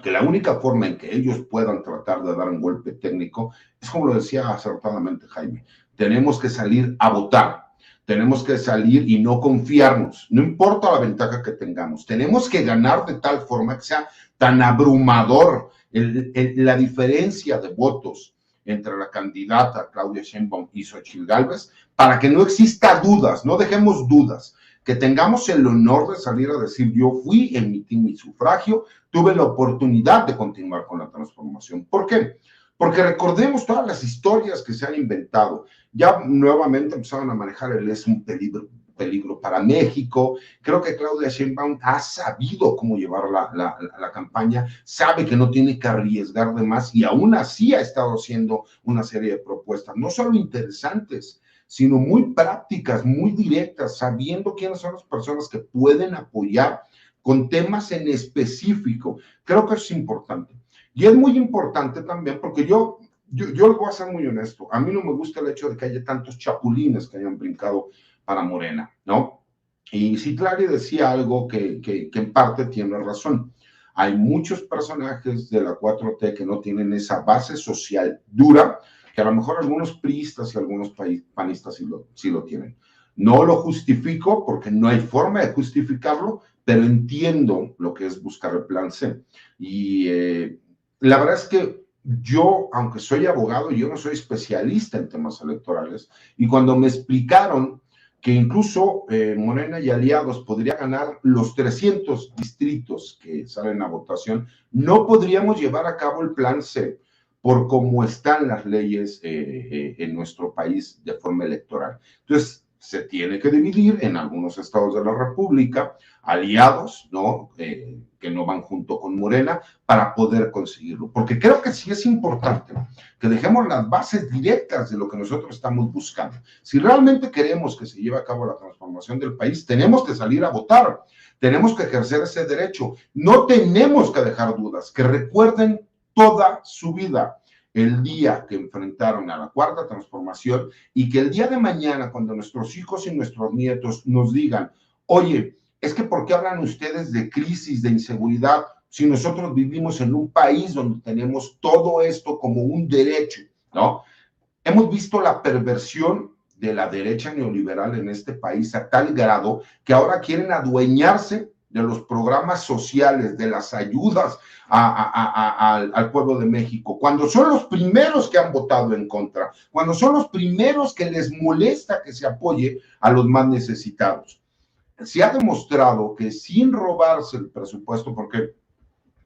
que la única forma en que ellos puedan tratar de dar un golpe técnico es, como lo decía acertadamente Jaime, tenemos que salir a votar, tenemos que salir y no confiarnos, no importa la ventaja que tengamos, tenemos que ganar de tal forma que sea tan abrumador la diferencia de votos entre la candidata Claudia Sheinbaum y Xochitl Gálvez, para que no exista dudas, no dejemos dudas, que tengamos el honor de salir a decir, yo fui, emití mi sufragio, tuve la oportunidad de continuar con la transformación. ¿Por qué? Porque recordemos todas las historias que se han inventado. Ya nuevamente empezaron a manejar es un peligro para México. Creo que Claudia Sheinbaum ha sabido cómo llevar la campaña, sabe que no tiene que arriesgar de más y aún así ha estado haciendo una serie de propuestas, no solo interesantes, sino muy prácticas, muy directas, sabiendo quiénes son las personas que pueden apoyar con temas en específico. Creo que eso es importante. Y es muy importante también porque yo les voy a ser muy honesto, a mí no me gusta el hecho de que haya tantos chapulines que hayan brincado para Morena, ¿no? Y Citlali decía algo que en parte tiene razón. Hay muchos personajes de la 4T que no tienen esa base social dura, que a lo mejor algunos priistas y algunos panistas sí lo tienen. No lo justifico porque no hay forma de justificarlo, pero entiendo lo que es buscar el plan C. Y la verdad es que yo, aunque soy abogado, yo no soy especialista en temas electorales, y cuando me explicaron que incluso Morena y aliados podría ganar los 300 distritos que salen a votación, no podríamos llevar a cabo el plan C por cómo están las leyes en nuestro país de forma electoral. Entonces, se tiene que dividir en algunos estados de la República, aliados, ¿no? Que no van junto con Morena, para poder conseguirlo. Porque creo que sí es importante que dejemos las bases directas de lo que nosotros estamos buscando. Si realmente queremos que se lleve a cabo la transformación del país, tenemos que salir a votar, tenemos que ejercer ese derecho. No tenemos que dejar dudas, que recuerden toda su vida el día que enfrentaron a la cuarta transformación y que el día de mañana, cuando nuestros hijos y nuestros nietos nos digan, oye, es que ¿por qué hablan ustedes de crisis, de inseguridad, si nosotros vivimos en un país donde tenemos todo esto como un derecho, ¿no? Hemos visto la perversión de la derecha neoliberal en este país a tal grado que ahora quieren adueñarse de los programas sociales, de las ayudas al pueblo de México, cuando son los primeros que han votado en contra, cuando son los primeros que les molesta que se apoye a los más necesitados. Se ha demostrado que sin robarse el presupuesto, porque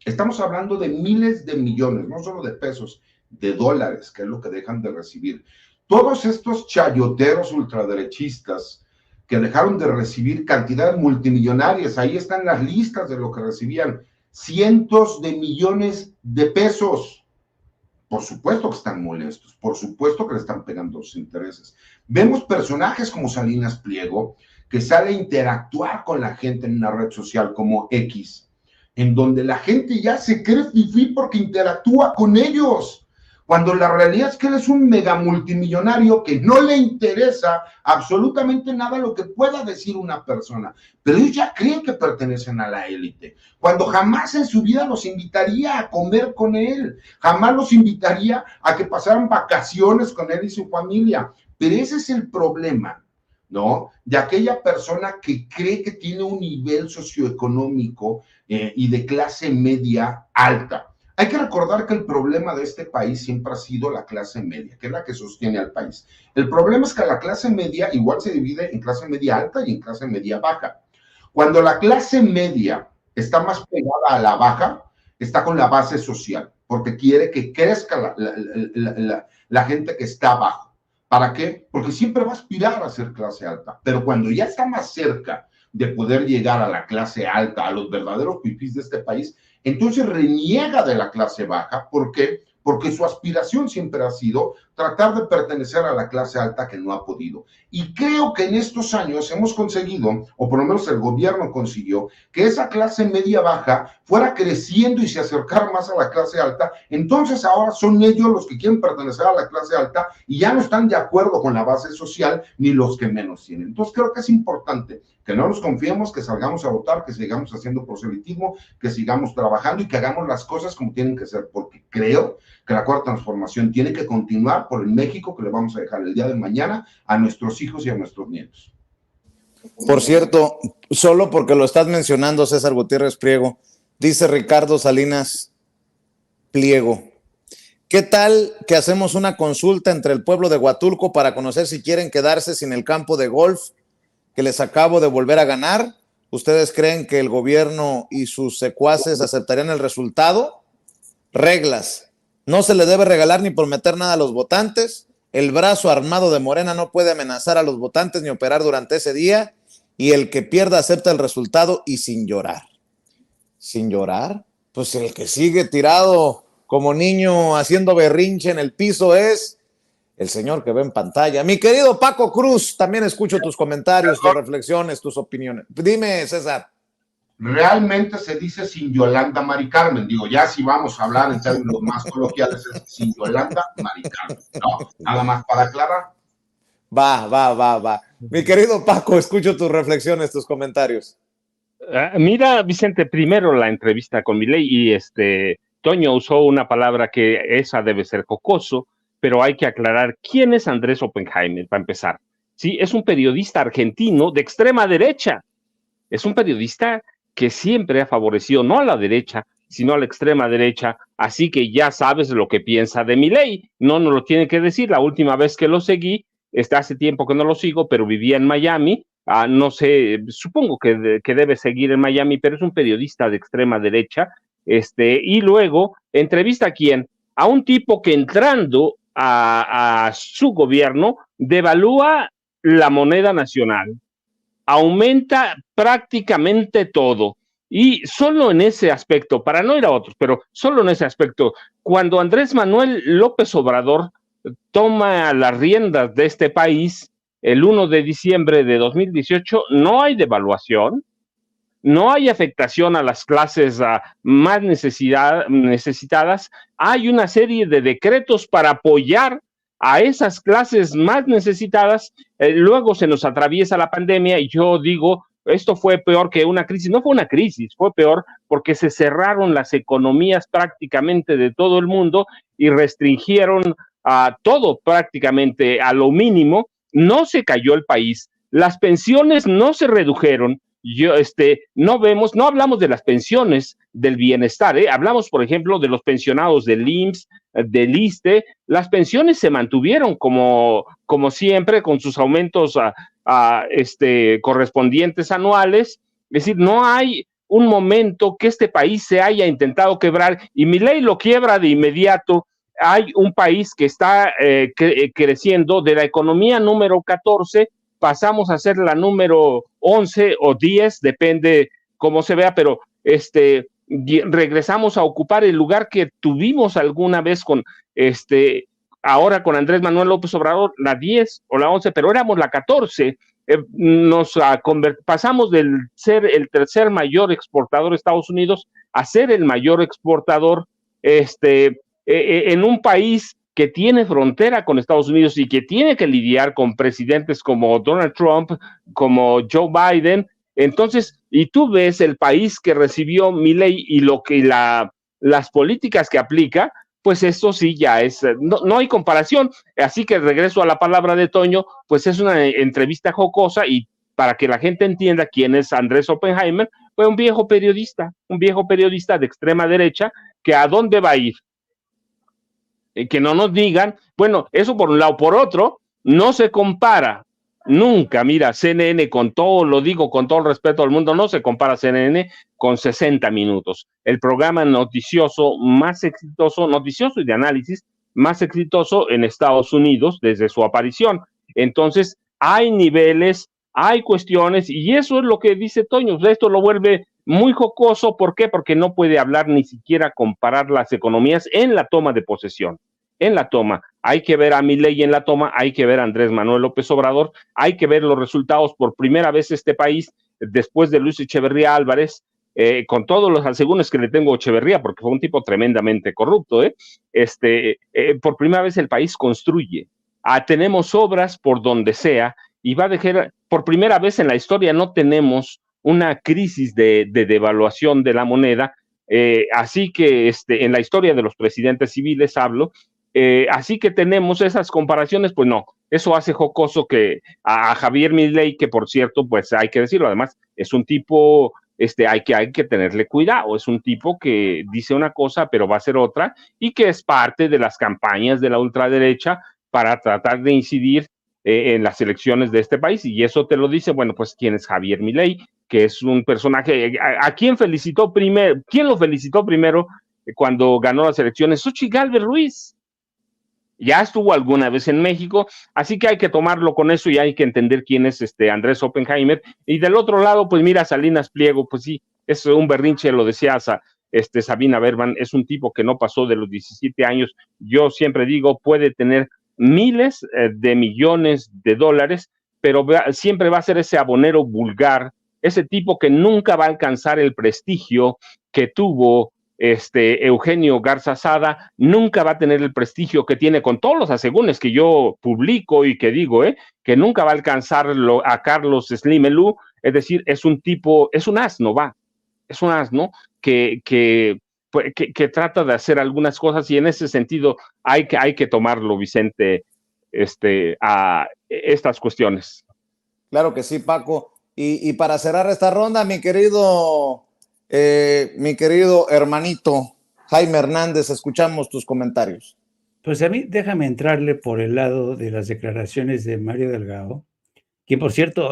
estamos hablando de miles de millones, no solo de pesos, de dólares, que es lo que dejan de recibir. Todos estos chayoteros ultraderechistas que dejaron de recibir cantidades multimillonarias, ahí están las listas de lo que recibían, cientos de millones de pesos Por supuesto que están molestos, por supuesto que le están pegando sus intereses. Vemos personajes como Salinas Pliego, que sale a interactuar con la gente en una red social como X, en donde la gente ya se cree fifí porque interactúa con ellos, cuando la realidad es que él es un mega multimillonario que no le interesa absolutamente nada lo que pueda decir una persona, pero ellos ya creen que pertenecen a la élite, cuando jamás en su vida los invitaría a comer con él, jamás los invitaría a que pasaran vacaciones con él y su familia, pero ese es el problema, ¿no? De aquella persona que cree que tiene un nivel socioeconómico y de clase media alta. Hay que recordar que el problema de este país siempre ha sido la clase media, que es la que sostiene al país. El problema es que la clase media igual se divide en clase media alta y en clase media baja. Cuando la clase media está más pegada a la baja, está con la base social, porque quiere que crezca la gente que está abajo. ¿Para qué? Porque siempre va a aspirar a ser clase alta, pero cuando ya está más cerca de poder llegar a la clase alta, a los verdaderos fifís de este país, entonces reniega de la clase baja. ¿Por qué? Porque su aspiración siempre ha sido tratar de pertenecer a la clase alta que no ha podido. Y creo que en estos años hemos conseguido, o por lo menos el gobierno consiguió, que esa clase media baja fuera creciendo y se acercara más a la clase alta. Entonces ahora son ellos los que quieren pertenecer a la clase alta y ya no están de acuerdo con la base social ni los que menos tienen. Entonces creo que es importante que no nos confiemos, que salgamos a votar, que sigamos haciendo proselitismo, que sigamos trabajando y que hagamos las cosas como tienen que ser, porque creo que la cuarta transformación tiene que continuar por el México que le vamos a dejar el día de mañana a nuestros hijos y a nuestros nietos. Por cierto, solo porque lo estás mencionando, César Gutiérrez Priego, dice Ricardo Salinas Pliego, ¿qué tal que hacemos una consulta entre el pueblo de Huatulco para conocer si quieren quedarse sin el campo de golf que les acabo de volver a ganar? ¿Ustedes creen que el gobierno y sus secuaces aceptarían el resultado? Reglas. No se le debe regalar ni prometer nada a los votantes. El brazo armado de Morena no puede amenazar a los votantes ni operar durante ese día. Y el que pierda acepta el resultado y sin llorar. ¿Sin llorar? Pues el que sigue tirado como niño haciendo berrinche en el piso es el señor que ve en pantalla. Mi querido Paco Cruz, también escucho tus comentarios, tus reflexiones, tus opiniones. Dime, César. Realmente se dice sin Yolanda Mari Carmen. Digo, ya si vamos a hablar en términos más coloquiales, es sin Yolanda Mari Carmen, ¿no? Nada más para aclarar. Va. Mi querido Paco, escucho tus reflexiones, tus comentarios. Mira, Vicente, primero la entrevista con Milei y Toño usó una palabra que esa debe ser jocoso, pero hay que aclarar quién es Andrés Oppenheimer, para empezar. Sí, es un periodista argentino de extrema derecha. Es un periodista que siempre ha favorecido no a la derecha, sino a la extrema derecha, así que ya sabes lo que piensa de Milei. No nos lo tiene que decir. La última vez que lo seguí, hace tiempo que no lo sigo, pero vivía en Miami. No sé, supongo que debe seguir en Miami, pero es un periodista de extrema derecha. Y luego entrevista a quién, a un tipo que entrando a su gobierno devalúa la moneda nacional, aumenta prácticamente todo. Y solo en ese aspecto, para no ir a otros, pero solo en ese aspecto, cuando Andrés Manuel López Obrador toma las riendas de este país el 1 de diciembre de 2018, no hay devaluación, no hay afectación a las clases más necesitadas, hay una serie de decretos para apoyar a esas clases más necesitadas. Luego se nos atraviesa la pandemia y yo digo, esto fue peor que una crisis. No fue una crisis, fue peor porque se cerraron las economías prácticamente de todo el mundo y restringieron a todo prácticamente a lo mínimo. No se cayó el país, las pensiones no se redujeron. No hablamos de las pensiones del bienestar, hablamos, por ejemplo, de los pensionados del IMSS, del ISSSTE. Las pensiones se mantuvieron como siempre, con sus aumentos correspondientes anuales. Es decir, no hay un momento que este país se haya intentado quebrar, y Milei lo quiebra de inmediato. Hay un país que está creciendo de la economía número 14, pasamos a ser la número 11 o 10, depende cómo se vea, pero regresamos a ocupar el lugar que tuvimos alguna vez con ahora con Andrés Manuel López Obrador, la 10 o la 11, pero éramos la 14. Pasamos del ser el tercer mayor exportador de Estados Unidos a ser el mayor exportador en un país que tiene frontera con Estados Unidos y que tiene que lidiar con presidentes como Donald Trump, como Joe Biden. Entonces, y tú ves el país que recibió Milei y lo que las políticas que aplica, pues eso sí ya es, no hay comparación. Así que regreso a la palabra de Toño, pues es una entrevista jocosa, y para que la gente entienda quién es Andrés Oppenheimer, fue un viejo periodista de extrema derecha, que a dónde va a ir. Que no nos digan, bueno, eso por un lado. Por otro, no se compara nunca, mira, CNN, lo digo con todo el respeto al mundo, no se compara CNN con 60 Minutos, el programa noticioso más exitoso, noticioso y de análisis más exitoso en Estados Unidos desde su aparición. Entonces, hay niveles, hay cuestiones, y eso es lo que dice Toño. Esto lo vuelve muy jocoso. ¿Por qué? Porque no puede hablar, ni siquiera comparar las economías en la toma de posesión. En la toma, hay que ver a Milei en la toma, hay que ver a Andrés Manuel López Obrador, hay que ver los resultados. Por primera vez este país, después de Luis Echeverría Álvarez, con todos los asegúnes que le tengo a Echeverría, porque fue un tipo tremendamente corrupto, por primera vez el país construye. Tenemos obras por donde sea, y va a dejar, por primera vez en la historia no tenemos una crisis de devaluación de la moneda, así que en la historia de los presidentes civiles hablo, así que tenemos esas comparaciones. Pues no, eso hace jocoso que a Javier Milei, que por cierto, pues hay que decirlo, además es un tipo, hay que tenerle cuidado, es un tipo que dice una cosa pero va a hacer otra, y que es parte de las campañas de la ultraderecha para tratar de incidir en las elecciones de este país. Y eso te lo dice, bueno, pues quién es Javier Milei, que es un personaje, ¿a quién felicitó primero? ¿Quién lo felicitó primero cuando ganó las elecciones? Xochitl Gálvez Ruiz. Ya estuvo alguna vez en México, así que hay que tomarlo con eso y hay que entender quién es Andrés Oppenheimer. Y del otro lado, pues mira, Salinas Pliego, pues sí, es un berrinche, lo decía Sabina Berman, es un tipo que no pasó de los 17 años. Yo siempre digo, puede tener miles de millones de dólares, pero siempre va a ser ese abonero vulgar, ese tipo que nunca va a alcanzar el prestigio que tuvo Eugenio Garza Sada, nunca va a tener el prestigio que tiene, con todos los asegúnes que yo publico y que digo, que nunca va a alcanzarlo a Carlos Slim Elú. Es decir, es un tipo, es un asno que trata de hacer algunas cosas, y en ese sentido hay que tomarlo, Vicente, a estas cuestiones. Claro que sí, Paco. Y para cerrar esta ronda, mi querido hermanito Jaime Hernández, escuchamos tus comentarios. Pues a mí déjame entrarle por el lado de las declaraciones de Mario Delgado, que por cierto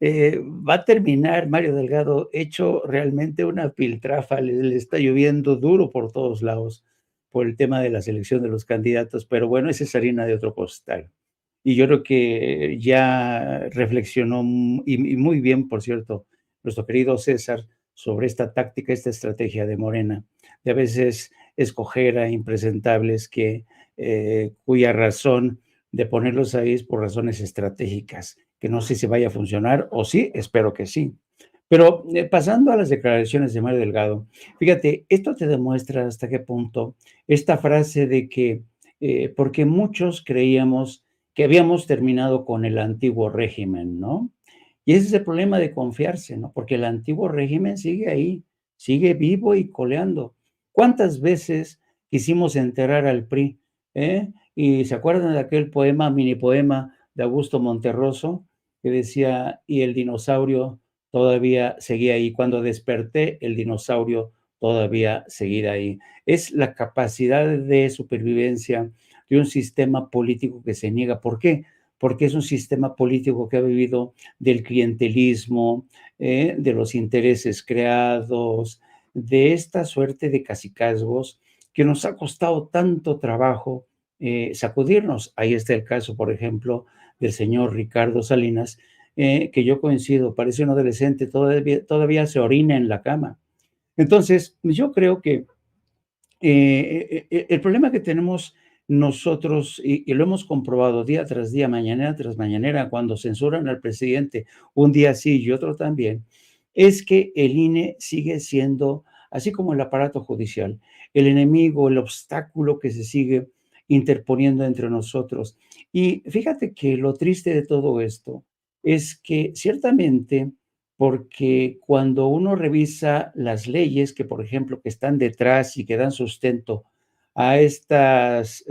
va a terminar Mario Delgado hecho realmente una piltrafa, le está lloviendo duro por todos lados por el tema de la selección de los candidatos, pero bueno, esa es harina de otro costal. Y yo creo que ya reflexionó, y muy bien, por cierto, nuestro querido César, sobre esta táctica, esta estrategia de Morena, de a veces escoger a impresentables cuya razón de ponerlos ahí es por razones estratégicas, que no sé si vaya a funcionar, o sí, espero que sí. Pero pasando a las declaraciones de Mario Delgado, fíjate, esto te demuestra hasta qué punto esta frase de que, porque muchos creíamos que habíamos terminado con el antiguo régimen, ¿no? Y ese es el problema de confiarse, ¿no? Porque el antiguo régimen sigue ahí, sigue vivo y coleando. ¿Cuántas veces quisimos enterrar al PRI? Y se acuerdan de aquel poema, mini poema de Augusto Monterroso, que decía, y el dinosaurio todavía seguía ahí. Cuando desperté, el dinosaurio todavía seguía ahí. Es la capacidad de supervivencia de un sistema político que se niega. ¿Por qué? Porque es un sistema político que ha vivido del clientelismo, de los intereses creados, de esta suerte de cacicazgos que nos ha costado tanto trabajo sacudirnos. Ahí está el caso, por ejemplo, del señor Ricardo Salinas, que yo coincido, parece un adolescente, todavía se orina en la cama. Entonces, yo creo que el problema que tenemos nosotros, y lo hemos comprobado día tras día, mañanera tras mañanera, cuando censuran al presidente un día sí y otro también, es que el INE sigue siendo, así como el aparato judicial, el enemigo, el obstáculo que se sigue interponiendo entre nosotros. Y fíjate que lo triste de todo esto es que ciertamente, porque cuando uno revisa las leyes que, por ejemplo, que están detrás y que dan sustento a estas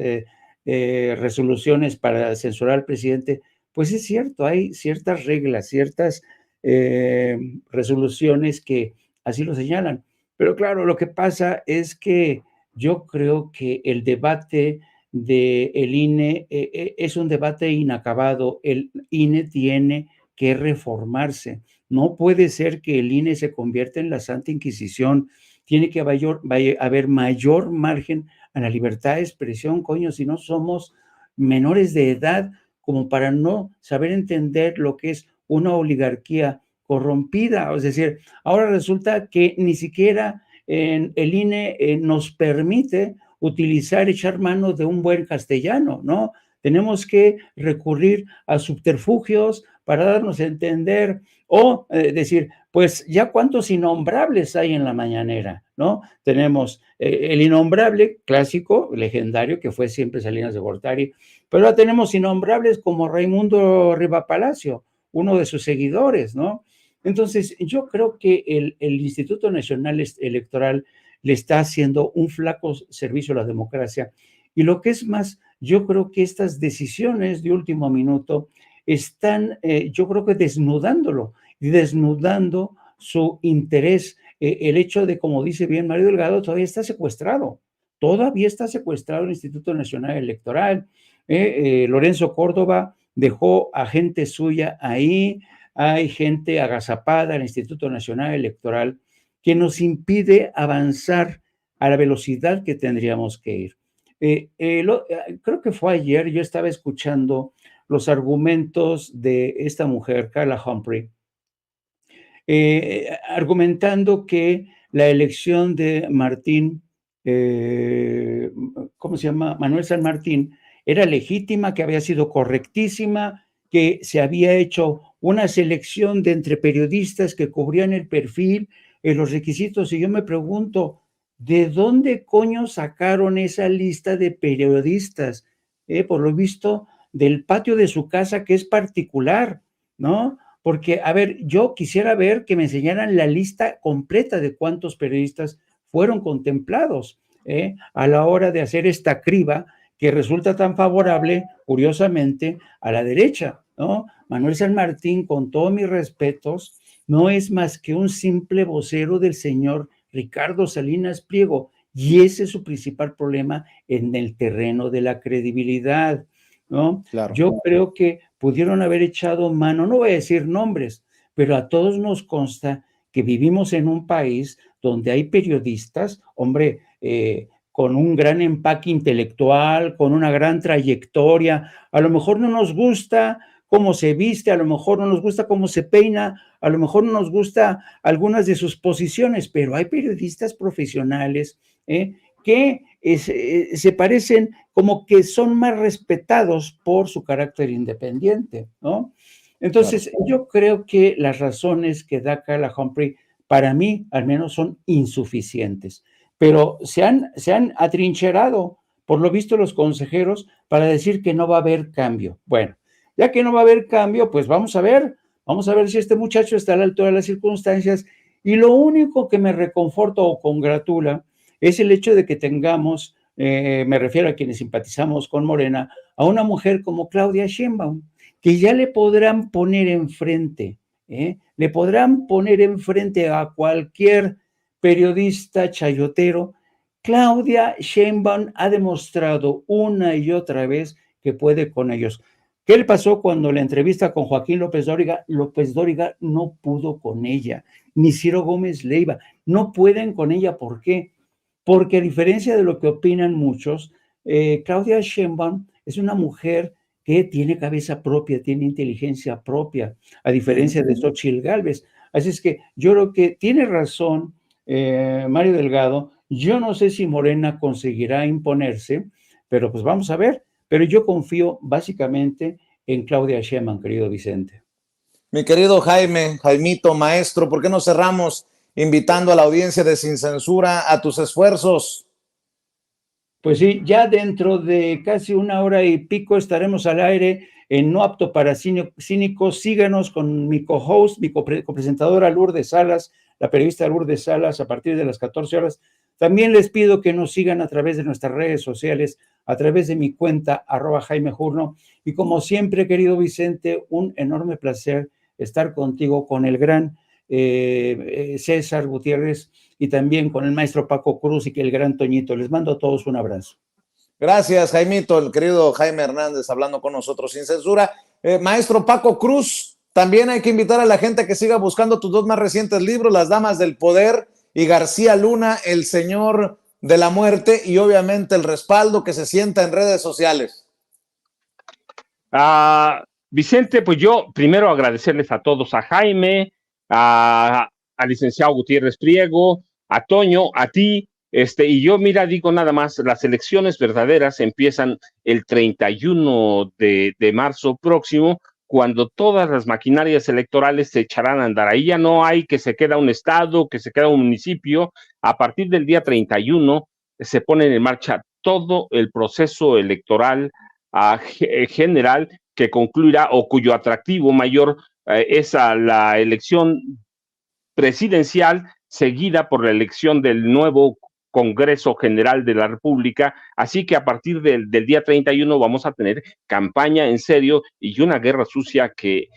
resoluciones para censurar al presidente, pues es cierto, hay ciertas reglas, ciertas resoluciones que así lo señalan. Pero claro, lo que pasa es que yo creo que el debate del INE es un debate inacabado. El INE tiene que reformarse. No puede ser que el INE se convierta en la Santa Inquisición. Tiene que haber mayor margen a la libertad de expresión, coño, si no somos menores de edad como para no saber entender lo que es una oligarquía corrompida. Es decir, ahora resulta que ni siquiera el INE nos permite utilizar, echar mano de un buen castellano, ¿no? Tenemos que recurrir a subterfugios para darnos a entender o decir, pues ya cuántos innombrables hay en la mañanera, ¿no? Tenemos el innombrable clásico, legendario, que fue siempre Salinas de Gortari, pero ahora tenemos innombrables como Raimundo Rivapalacio, uno de sus seguidores, ¿no? Entonces, yo creo que el Instituto Nacional Electoral le está haciendo un flaco servicio a la democracia. Y lo que es más, yo creo que estas decisiones de último minuto están, yo creo que desnudándolo y desnudando su interés. El hecho de, como dice bien Mario Delgado, todavía está secuestrado el Instituto Nacional Electoral. Lorenzo Córdoba dejó a gente suya ahí, hay gente agazapada al Instituto Nacional Electoral que nos impide avanzar a la velocidad que tendríamos que ir. Creo que fue ayer, yo estaba escuchando los argumentos de esta mujer, Carla Humphrey, argumentando que la elección de Martín, ¿cómo se llama? Manuel San Martín, era legítima, que había sido correctísima, que se había hecho una selección de entre periodistas que cubrían el perfil, los requisitos, y yo me pregunto, ¿de dónde coño sacaron esa lista de periodistas? Por lo visto, del patio de su casa, que es particular, ¿no? Porque, a ver, yo quisiera ver que me enseñaran la lista completa de cuántos periodistas fueron contemplados a la hora de hacer esta criba que resulta tan favorable, curiosamente, a la derecha, ¿no? Manuel San Martín, con todos mis respetos, no es más que un simple vocero del señor Ricardo Salinas Pliego, y ese es su principal problema en el terreno de la credibilidad, ¿no? Claro. Yo creo que pudieron haber echado mano, no voy a decir nombres, pero a todos nos consta que vivimos en un país donde hay periodistas, hombre, con un gran empaque intelectual, con una gran trayectoria. A lo mejor no nos gusta cómo se viste, a lo mejor no nos gusta cómo se peina, a lo mejor no nos gusta algunas de sus posiciones, pero hay periodistas profesionales que se parecen como que son más respetados por su carácter independiente, ¿no? Entonces, claro, yo creo que las razones que da Carla Humphrey, para mí, al menos, son insuficientes, pero se han atrincherado, por lo visto, los consejeros para decir que no va a haber cambio. Bueno, ya que no va a haber cambio, pues vamos a ver si este muchacho está a la altura de las circunstancias, y lo único que me reconforta o congratula es el hecho de que tengamos, me refiero a quienes simpatizamos con Morena, a una mujer como Claudia Sheinbaum, que ya le podrán poner enfrente, le podrán poner enfrente a cualquier periodista chayotero. Claudia Sheinbaum ha demostrado una y otra vez que puede con ellos. ¿Qué le pasó cuando la entrevista con Joaquín López Dóriga? López Dóriga no pudo con ella, ni Ciro Gómez Leiva, no pueden con ella. ¿Por qué? Porque a diferencia de lo que opinan muchos, Claudia Sheinbaum es una mujer que tiene cabeza propia, tiene inteligencia propia, a diferencia de Xóchitl Gálvez. Así es que yo creo que tiene razón Mario Delgado, yo no sé si Morena conseguirá imponerse, pero pues vamos a ver. Pero yo confío básicamente en Claudia Sheinbaum, querido Vicente. Mi querido Jaimito, maestro, ¿por qué no cerramos invitando a la audiencia de Sin Censura a tus esfuerzos? Pues sí, ya dentro de casi 1 hora y pico estaremos al aire en No Apto para Cínicos. Síganos con mi co-host, mi copresentadora Lourdes Salas, la periodista Lourdes Salas, a partir de las 14 horas. También les pido que nos sigan a través de nuestras redes sociales, a través de mi cuenta, @JaimeJurno. Y como siempre, querido Vicente, un enorme placer estar contigo, con el gran César Gutiérrez y también con el maestro Paco Cruz y que el gran Toñito. Les mando a todos un abrazo. Gracias, Jaimito, el querido Jaime Hernández hablando con nosotros sin censura. Maestro Paco Cruz, también hay que invitar a la gente a que siga buscando tus 2 más recientes libros, Las Damas del Poder y García Luna, El Señor de la Muerte, y obviamente el respaldo que se sienta en redes sociales. Vicente, pues yo primero agradecerles a todos, a Jaime, al licenciado Gutiérrez Priego, a Toño, a ti, y yo, mira, digo nada más, las elecciones verdaderas empiezan el 31 de marzo próximo, cuando todas las maquinarias electorales se echarán a andar. Ahí ya no hay que se queda un estado, que se queda un municipio. A partir del día 31 se pone en marcha todo el proceso electoral general, que concluirá o cuyo atractivo mayor es a la elección presidencial, seguida por la elección del nuevo Congreso General de la República. Así que a partir del día 31 vamos a tener campaña en serio y una guerra sucia que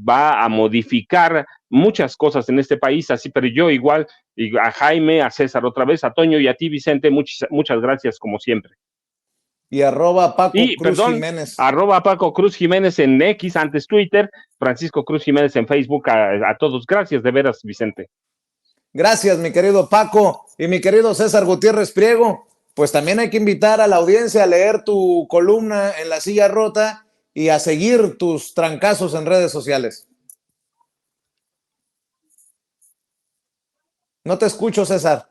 va a modificar muchas cosas en este país. Así, pero yo igual, y a Jaime, a César otra vez, a Toño y a ti, Vicente, muchas gracias como siempre. Y @Paco Cruz Jiménez. @Paco Cruz Jiménez en X, antes Twitter, Francisco Cruz Jiménez en Facebook. A todos, gracias de veras, Vicente. Gracias, mi querido Paco. Y mi querido César Gutiérrez Priego, pues también hay que invitar a la audiencia a leer tu columna en La Silla Rota y a seguir tus trancazos en redes sociales. No te escucho, César.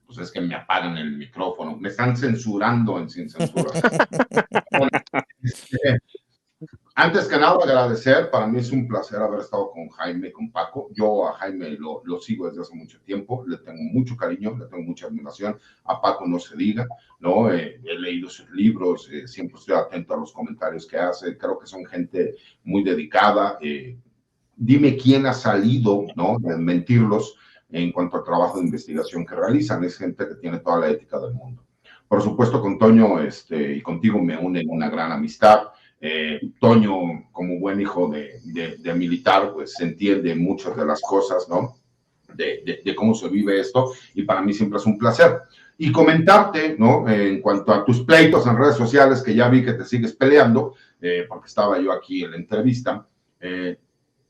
Pues es que me apagan el micrófono, me están censurando en Sin Censura. Antes que nada, agradecer, para mí es un placer haber estado con Jaime, con Paco. Yo a Jaime lo sigo desde hace mucho tiempo, le tengo mucho cariño, le tengo mucha admiración. A Paco no se diga, ¿no? He leído sus libros, siempre estoy atento a los comentarios que hace, creo que son gente muy dedicada. Dime quién ha salido, ¿no?, de mentirlos en cuanto al trabajo de investigación que realizan. Es gente que tiene toda la ética del mundo. Por supuesto, con Toño y contigo me une una gran amistad. Toño, como buen hijo de militar, pues se entiende muchas de las cosas, ¿no?, de cómo se vive esto, y para mí siempre es un placer. Y comentarte, ¿no?, en cuanto a tus pleitos en redes sociales, que ya vi que te sigues peleando, porque estaba yo aquí en la entrevista.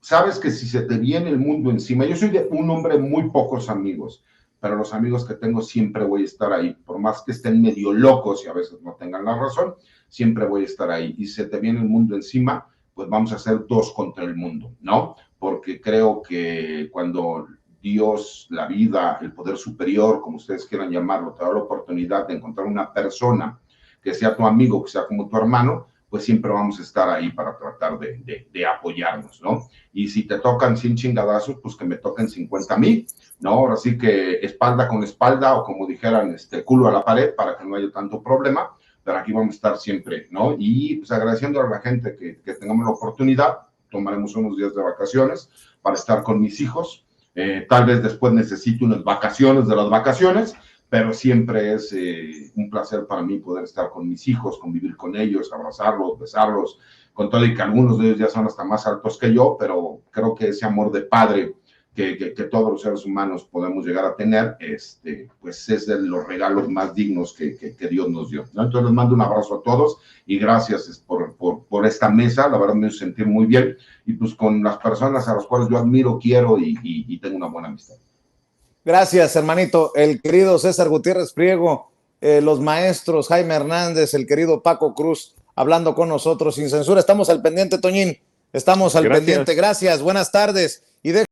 Sabes que si se te viene el mundo encima, yo soy un hombre de muy pocos amigos, pero los amigos que tengo siempre voy a estar ahí, por más que estén medio locos y a veces no tengan la razón, siempre voy a estar ahí. Y si se te viene el mundo encima, pues vamos a ser 2 contra el mundo, ¿no? Porque creo que cuando Dios, la vida, el poder superior, como ustedes quieran llamarlo, te da la oportunidad de encontrar una persona que sea tu amigo, que sea como tu hermano, pues siempre vamos a estar ahí para tratar de apoyarnos, ¿no? Y si te tocan 100 chingadazos, pues que me toquen 50,000, ¿no? Ahora sí que espalda con espalda, o como dijeran, culo a la pared, para que no haya tanto problema, pero aquí vamos a estar siempre, ¿no? Y pues agradeciendo a la gente que tengamos la oportunidad, tomaremos unos días de vacaciones para estar con mis hijos. Tal vez después necesite unas vacaciones de las vacaciones, pero siempre es un placer para mí poder estar con mis hijos, convivir con ellos, abrazarlos, besarlos, con todo y que algunos de ellos ya son hasta más altos que yo, pero creo que ese amor de padre que todos los seres humanos podemos llegar a tener, pues es de los regalos más dignos que Dios nos dio, ¿no? Entonces les mando un abrazo a todos y gracias por esta mesa, la verdad me hizo sentir muy bien, y pues con las personas a las cuales yo admiro, quiero y tengo una buena amistad. Gracias, hermanito. El querido César Gutiérrez Priego, los maestros Jaime Hernández, el querido Paco Cruz, hablando con nosotros sin censura. Estamos al pendiente, Toñín. Estamos al pendiente. Gracias. Buenas tardes. Y